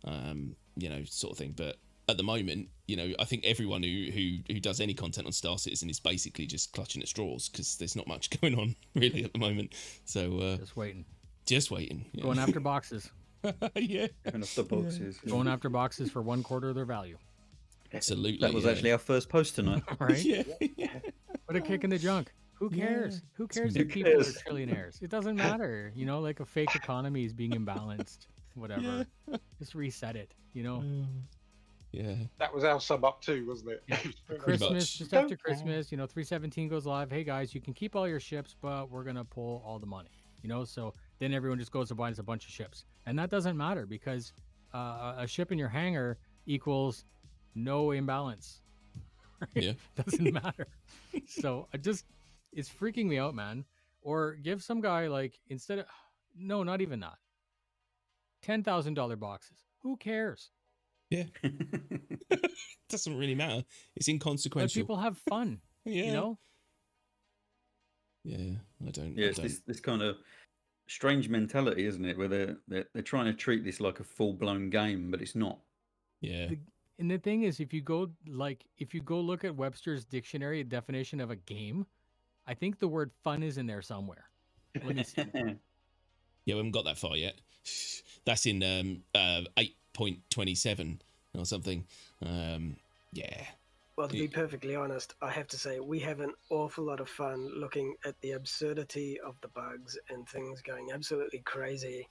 you know, sort of thing. But at the moment, you know, I think everyone who does any content on Star Citizen is basically just clutching at straws because there's not much going on really at the moment. So just waiting. Yeah. Going after boxes. Yeah. Going after boxes. Yeah. Going after boxes for 1/4 of their value. Absolutely. That was actually our first post tonight. Right? Yeah. What a kick in the junk. Who cares? Yeah. Who cares if people are trillionaires? It doesn't matter. You know, like a fake economy is being imbalanced. Whatever. Yeah. Just reset it, you know? Yeah. That was our sum up too, wasn't it? Yeah. Christmas, just after Christmas, you know, 317 goes live. Hey guys, you can keep all your ships, but we're going to pull all the money, you know? So then everyone just goes and buys a bunch of ships. And that doesn't matter because a ship in your hangar equals no imbalance. Right? Yeah. Doesn't matter. So it's freaking me out, man. Or give some guy like, instead of, no, not even that. $10,000 boxes. Who cares? Yeah. Doesn't really matter. It's inconsequential. Let people have fun. Yeah. You know? Yeah. I don't. Yeah, it's this kind of strange mentality, isn't it? Where they're trying to treat this like a full blown game, but it's not. Yeah. And the thing is, if you go look at Webster's dictionary definition of a game, I think the word fun is in there somewhere. Let me see. Yeah, we haven't got that far yet. That's in 8.27 or something. Yeah. Well, to be perfectly honest, I have to say we have an awful lot of fun looking at the absurdity of the bugs and things going absolutely crazy.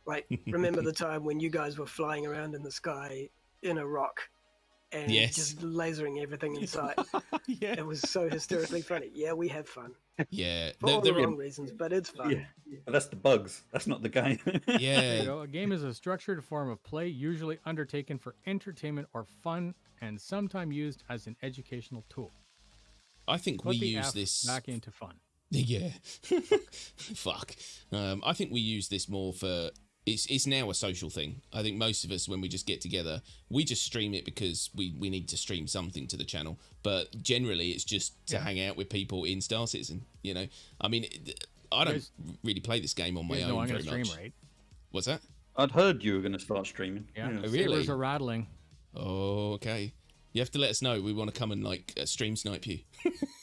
Like, remember the time when you guys were flying around in the sky in a rock and Yes. just lasering everything in sight? Yeah. It was so hysterically funny. Yeah, we have fun. Yeah. For all the There- wrong reasons, but it's fun. Yeah, but that's the bugs. That's not the game. There you yeah. go. A game is a structured form of play, usually undertaken for entertainment or fun, and sometimes used as an educational tool. I think Put we the use F this. back into fun. Yeah. Fuck. I think we use this more for. It's now a social thing. I think most of us, when we just get together, we just stream it because we need to stream something to the channel. But generally, it's just to hang out with people in Star Citizen. You know, I mean, I don't really play this game on my You own know I'm very going to much. stream, right? What's that? I'd heard you were going to start streaming. Yeah. Oh, Sabers really? are rattling. Oh, okay. You have to let us know. We want to come and like stream snipe you.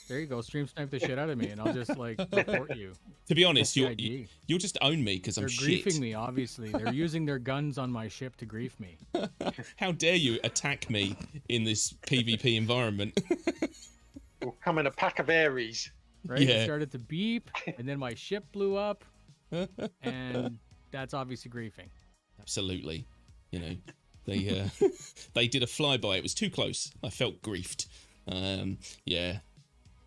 There you go. Stream snipe the shit out of me, and I'll just like report you. To be honest, SCIG. you'll just own me because I'm They're shit. griefing me, obviously. They're using their guns on my ship to grief me. How dare you attack me in this PvP environment? We'll come in a pack of Aries. Right? Yeah. It started to beep, and then my ship blew up, and that's obviously griefing. Absolutely. You know, they they did a flyby. It was too close. I felt griefed. Yeah,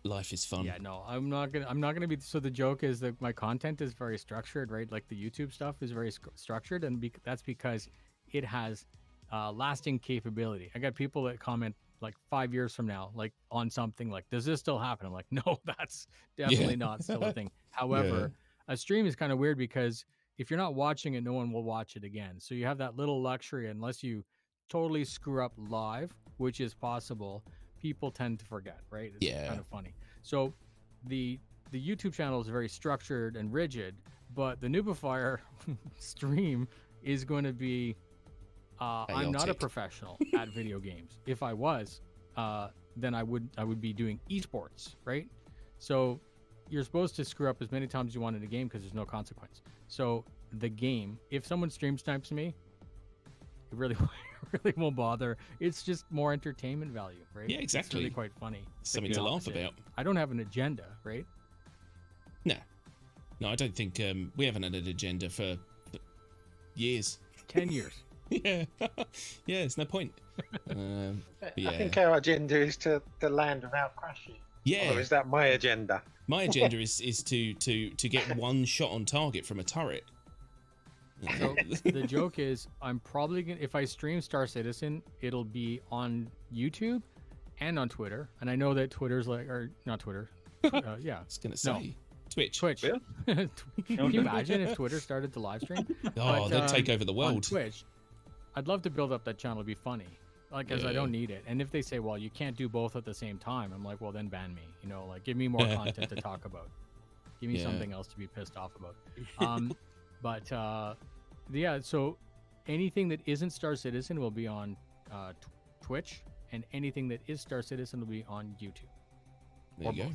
life is fun. Yeah, no, I'm not gonna be. So the joke is that my content is very structured, right? Like the YouTube stuff is very structured, and that's because it has lasting capability. I got people that comment like 5 years from now, like on something like, does this still happen? I'm like, no, that's definitely not still a thing. However, a stream is kind of weird because if you're not watching it, no one will watch it again. So you have that little luxury, unless you totally screw up live, which is possible. People tend to forget, right? It's Yeah. kind of funny. So the YouTube channel is very structured and rigid, but the Noobifier stream is going to be. I'm not a Chaotic. professional at video games. If I was, then I would be doing esports, right? So you're supposed to screw up as many times as you want in a game because there's no consequence. So the game, if someone stream snipes me, it really really won't bother. It's just more entertainment value, right? Yeah, It's exactly. really quite funny. Something Like to the laugh opposite. about. I don't have an agenda, right? No, I don't think we haven't had an agenda for years. 10 years. Yeah, yeah. There's no point. Yeah. I think our agenda is to land without crashing. Yeah. Or is that my agenda? My agenda is to get one shot on target from a turret. So the joke is, I'm probably gonna, if I stream Star Citizen, it'll be on YouTube and on Twitter. And I know that Twitter's like, or not Twitter, yeah, I was gonna say Twitch. Twitch. Yeah. Can you imagine if Twitter started to live stream? Oh, But, they'd take over the On world. Twitch, I'd love to build up that channel. It'd be funny. Like, because I Yeah. don't need it. And if they say, well, you can't do both at the same time, I'm like, well, then ban me. You know, like, give me more content to talk about. Give me Yeah. something else to be pissed off about. But yeah, so anything that isn't Star Citizen will be on Twitch, and anything that is Star Citizen will be on YouTube. There you go.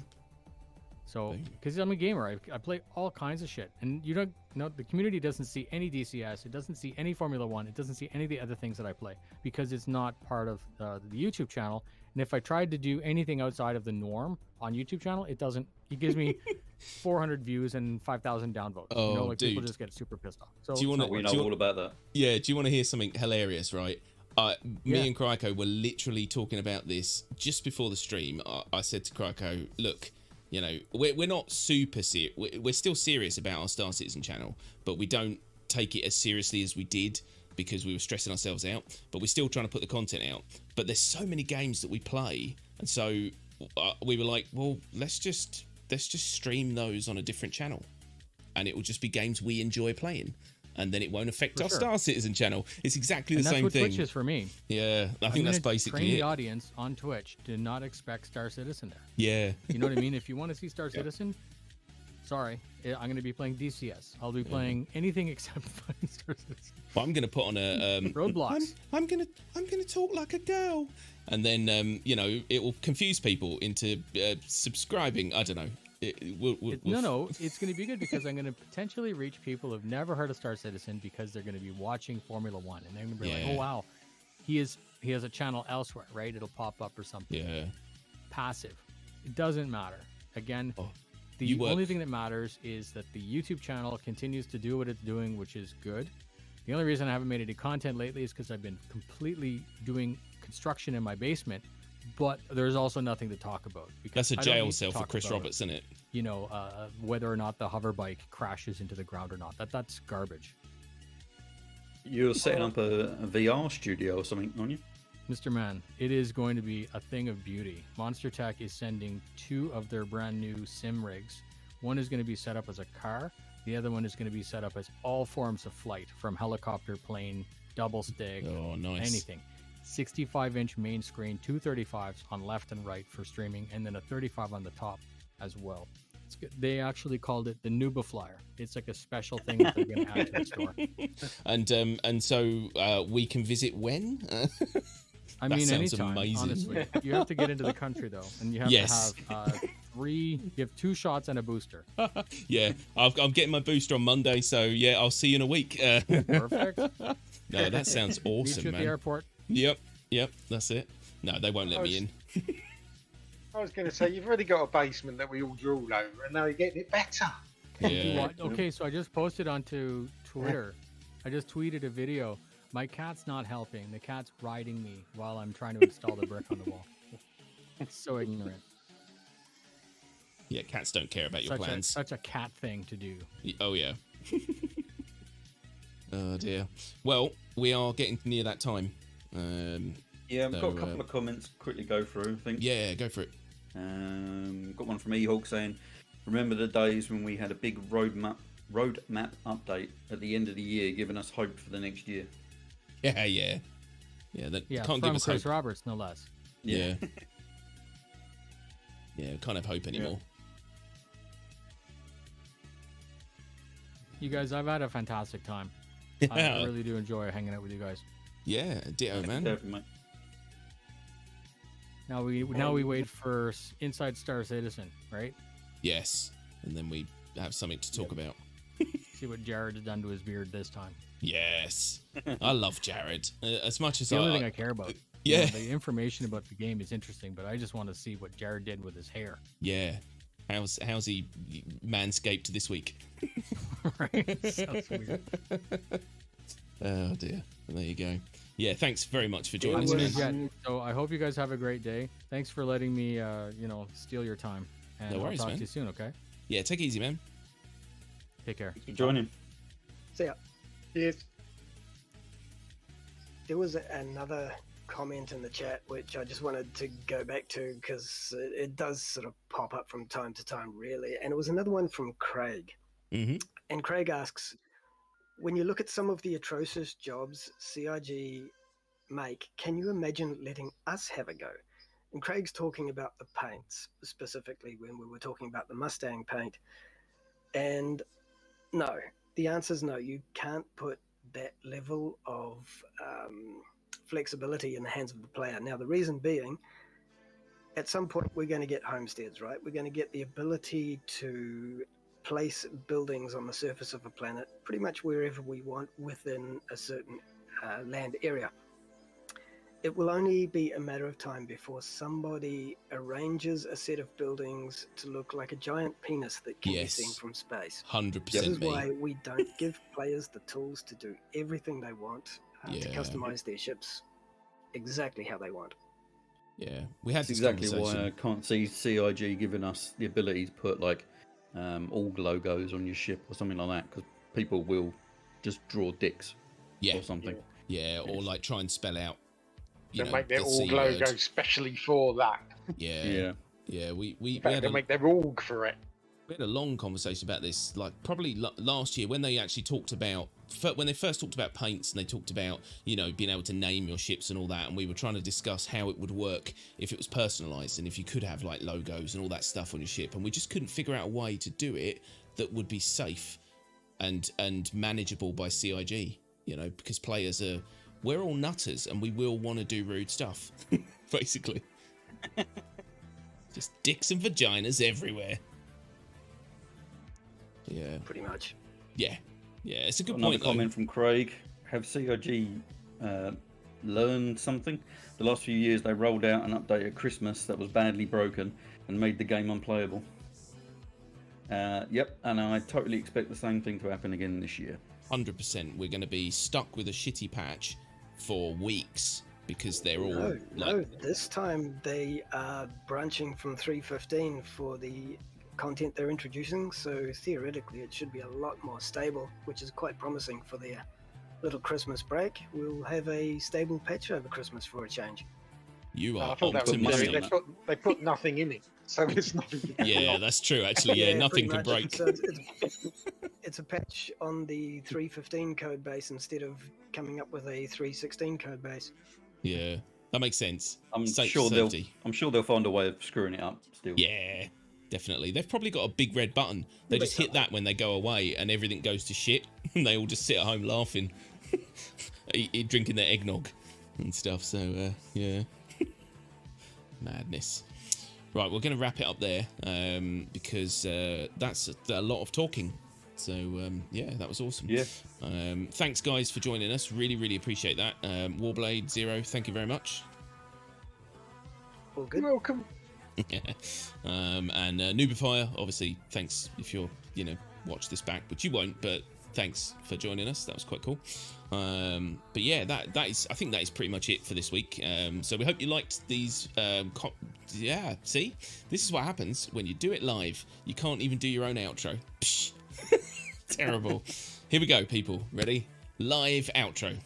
So, Boom. because I'm a gamer, I play all kinds of shit, and you don't know, the community doesn't see any DCS, it doesn't see any Formula One, it doesn't see any of the other things that I play because it's not part of the YouTube channel. And if I tried to do anything outside of the norm on YouTube channel, it doesn't. It gives me 400 views and 5,000 downvotes. Oh, you know, like people dude. just get super pissed off. So Do you it's wanna- not We worth know Do you- all about that. Yeah, do you want to hear something hilarious, right? Yeah. Me and Kryko were literally talking about this just before the stream. I said to Kryko, look, you know, we're not super serious. We're still serious about our Star Citizen channel, but we don't take it as seriously as we did because we were stressing ourselves out. But we're still trying to put the content out. But there's so many games that we play, and so we were like, well, let's just stream those on a different channel, and it will just be games we enjoy playing. And then it won't affect For our sure. Star Citizen channel. It's exactly and the that's same what thing. Twitch is for me. Yeah, I I'm think that's gonna basically train it. the audience on Twitch to not expect Star Citizen there. Yeah, You know what I mean? If you want to see Star Citizen, Sorry, I'm going to be playing DCS. I'll be playing anything except Fighting Star Citizen. Well, I'm going to put on a Roadblocks. I'm going to talk like a girl, and then it will confuse people into subscribing. I don't know. No, it's going to be good because I'm going to potentially reach people who've never heard of Star Citizen because they're going to be watching Formula One, and they're going to be like, "Oh wow, he has a channel elsewhere, right? It'll pop up or something." Yeah. Passive. It doesn't matter. Again, the only thing that matters is that the YouTube channel continues to do what it's doing, which is good. The only reason I haven't made any content lately is because I've been completely doing construction in my basement. But there's also nothing to talk about. Because that's a jail cell for Chris Roberts, isn't it? Whether or not the hover bike crashes into the ground or not. That's garbage. You're setting up a VR studio or something, aren't you? Mr. Man, it is going to be a thing of beauty. Monster Tech is sending 2 of their brand new sim rigs. One is going to be set up as a car. The other one is going to be set up as all forms of flight, from helicopter, plane, double stick, anything. 65-inch main screen, 2 35s on left and right for streaming, and then a 35 on the top as well. It's good. They actually called it the Noobifier. It's like a special thing that they're going to add to the store. And so we can visit when? I mean, anytime. Amazing. Honestly, you have to get into the country though, and you have to have 3. You have 2 shots and a booster. Yeah, I'm getting my booster on Monday, so yeah, I'll see you in a week. Perfect. No, that sounds awesome, Meet you at man. the airport. Yep, that's it. No, they won't let me in. I was going to say, you've already got a basement that we all drool over, and now you're getting it better. Yeah. Okay, so I just posted onto Twitter. I just tweeted a video. My cat's not helping. The cat's riding me while I'm trying to install the brick on the wall. It's so ignorant. Yeah, cats don't care about your plans. Such a cat thing to do. Oh, yeah. Oh, dear. Well, we are getting near that time. Yeah, I've got a couple of comments to quickly go through, I think. Yeah, go for it. Got one from E-Hawk saying, remember the days when we had a big roadmap update at the end of the year, giving us hope for the next year. Yeah. Yeah, can't give us Chris hope. Roberts, no less. Yeah. Yeah, can't have hope anymore. You guys, I've had a fantastic time. I really do enjoy hanging out with you guys. Yeah, ditto, man. Definitely. Now we wait for Inside Star Citizen, right? Yes, and then we have something to talk about. See what Jared has done to his beard this time. Yes, I love Jared as much as the only thing I care about. Yeah, the information about the game is interesting, but I just want to see what Jared did with his hair. Yeah, how's he manscaped this week? Right, sounds weird. Oh dear. Well, there you go. Yeah, thanks very much for joining us. So I hope you guys have a great day. Thanks for letting me, steal your time. And No worries, I'll talk man. to you soon, okay? Yeah, take it easy, man. Take care. Thanks for joining. See ya. Yes. There was another comment in the chat which I just wanted to go back to because it does sort of pop up from time to time, really. And it was another one from Craig. Mm-hmm. And Craig asks, when you look at some of the atrocious jobs CIG make, can you imagine letting us have a go? And Craig's talking about the paints, specifically when we were talking about the Mustang paint. And no, the answer is no. You can't put that level of flexibility in the hands of the player. Now, the reason being, at some point we're going to get homesteads, right? We're going to get the ability to place buildings on the surface of a planet pretty much wherever we want within a certain land area. It will only be a matter of time before somebody arranges a set of buildings to look like a giant penis that can be seen from space. 100%. This is why we don't give players the tools to do everything they want, to customize their ships exactly how they want. Yeah, we had this exactly conversation. why I can't see CIG giving us the ability to put like org logos on your ship or something like that, because people will just draw dicks or something. Yeah, or like try and spell out. They'll make their org logo specially for that. Yeah. We they'll make their org for it. We had a long conversation about this, like probably last year when they actually talked about, when they first talked about paints, and they talked about, you know, being able to name your ships and all that, and we were trying to discuss how it would work if it was personalized and if you could have like logos and all that stuff on your ship, and we just couldn't figure out a way to do it that would be safe and manageable by CIG, you know, because players are, we're all nutters and we will want to do rude stuff, basically. Just dicks and vaginas everywhere. Yeah, Pretty much. yeah, it's a good Another point. comment from Craig. Have CIG learned something? The last few years they rolled out an update at Christmas that was badly broken and made the game unplayable. Yep, and I totally expect the same thing to happen again this year. 100%. We're going to be stuck with a shitty patch for weeks because they're all No, like, no. This time they are branching from 3.15 for the content they're introducing, so theoretically it should be a lot more stable, which is quite promising for their little Christmas break. We'll have a stable patch over Christmas for a change. you I are thought that was optimistic. they put nothing in it, so it's nothing. Yeah, that's true. Actually, yeah, nothing can pretty break. much. So it's a patch on the 3.15 code base instead of coming up with a 3.16 code base. Yeah, that makes sense. I'm Safe sure safety. they'll find a way of screwing it up still. Yeah, definitely. They've probably got a big red button. They just hit that when they go away, and everything goes to shit. And they all just sit at home laughing, drinking their eggnog and stuff. So yeah, madness. Right, we're going to wrap it up there because that's a lot of talking. So yeah, that was awesome. Yeah. Thanks guys for joining us. Really appreciate that. Warblade Zero, thank you very much. All good. You're welcome. And Noobifier, obviously, thanks if you're, watch this back, which you won't, but thanks for joining us. That was quite cool. But yeah, that is, I think that is pretty much it for this week. So we hope you liked these. Yeah, see, this is what happens when you do it live. You can't even do your own outro. Psh. Terrible. Here we go, people. Ready? Live outro.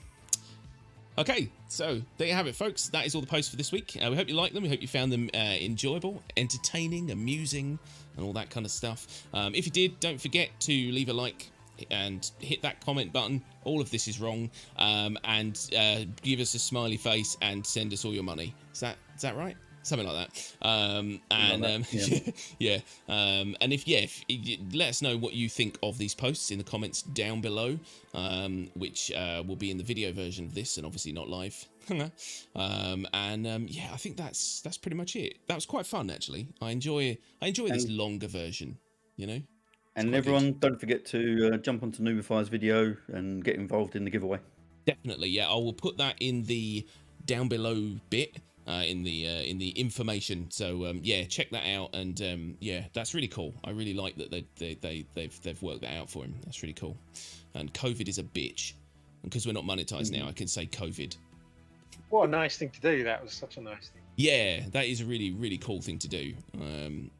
Okay, so there you have it, folks. That is all the posts for this week. We hope you liked them. We hope you found them enjoyable, entertaining, amusing, and all that kind of stuff. If you did, don't forget to leave a like and hit that comment button. All of this is wrong. And give us a smiley face and send us all your money. Is that right? Something like that. Yeah. And if let us know what you think of these posts in the comments down below, which will be in the video version of this and obviously not live. Yeah, I think that's pretty much it. That was quite fun, actually. I enjoy this longer version, And everyone, don't forget to jump onto Noobifiers video and get involved in the giveaway. Definitely, yeah. I will put that in the down below bit. In the information, so yeah, check that out, and yeah, that's really cool. I really like that they've worked that out for him. That's really cool. And COVID is a bitch, and because we're not monetized now, I can say COVID. What a nice thing to do. That was such a nice thing. Yeah, that is a really cool thing to do.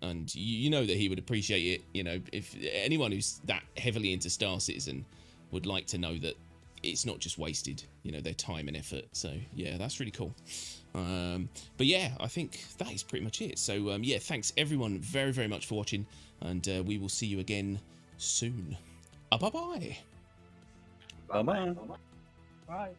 And you know that he would appreciate it. If anyone who's that heavily into Star Citizen would like to know that it's not just wasted, their time and effort. So yeah, that's really cool. But yeah, I think that is pretty much it. So yeah, thanks everyone very much for watching, and we will see you again soon. Bye. Bye. Bye.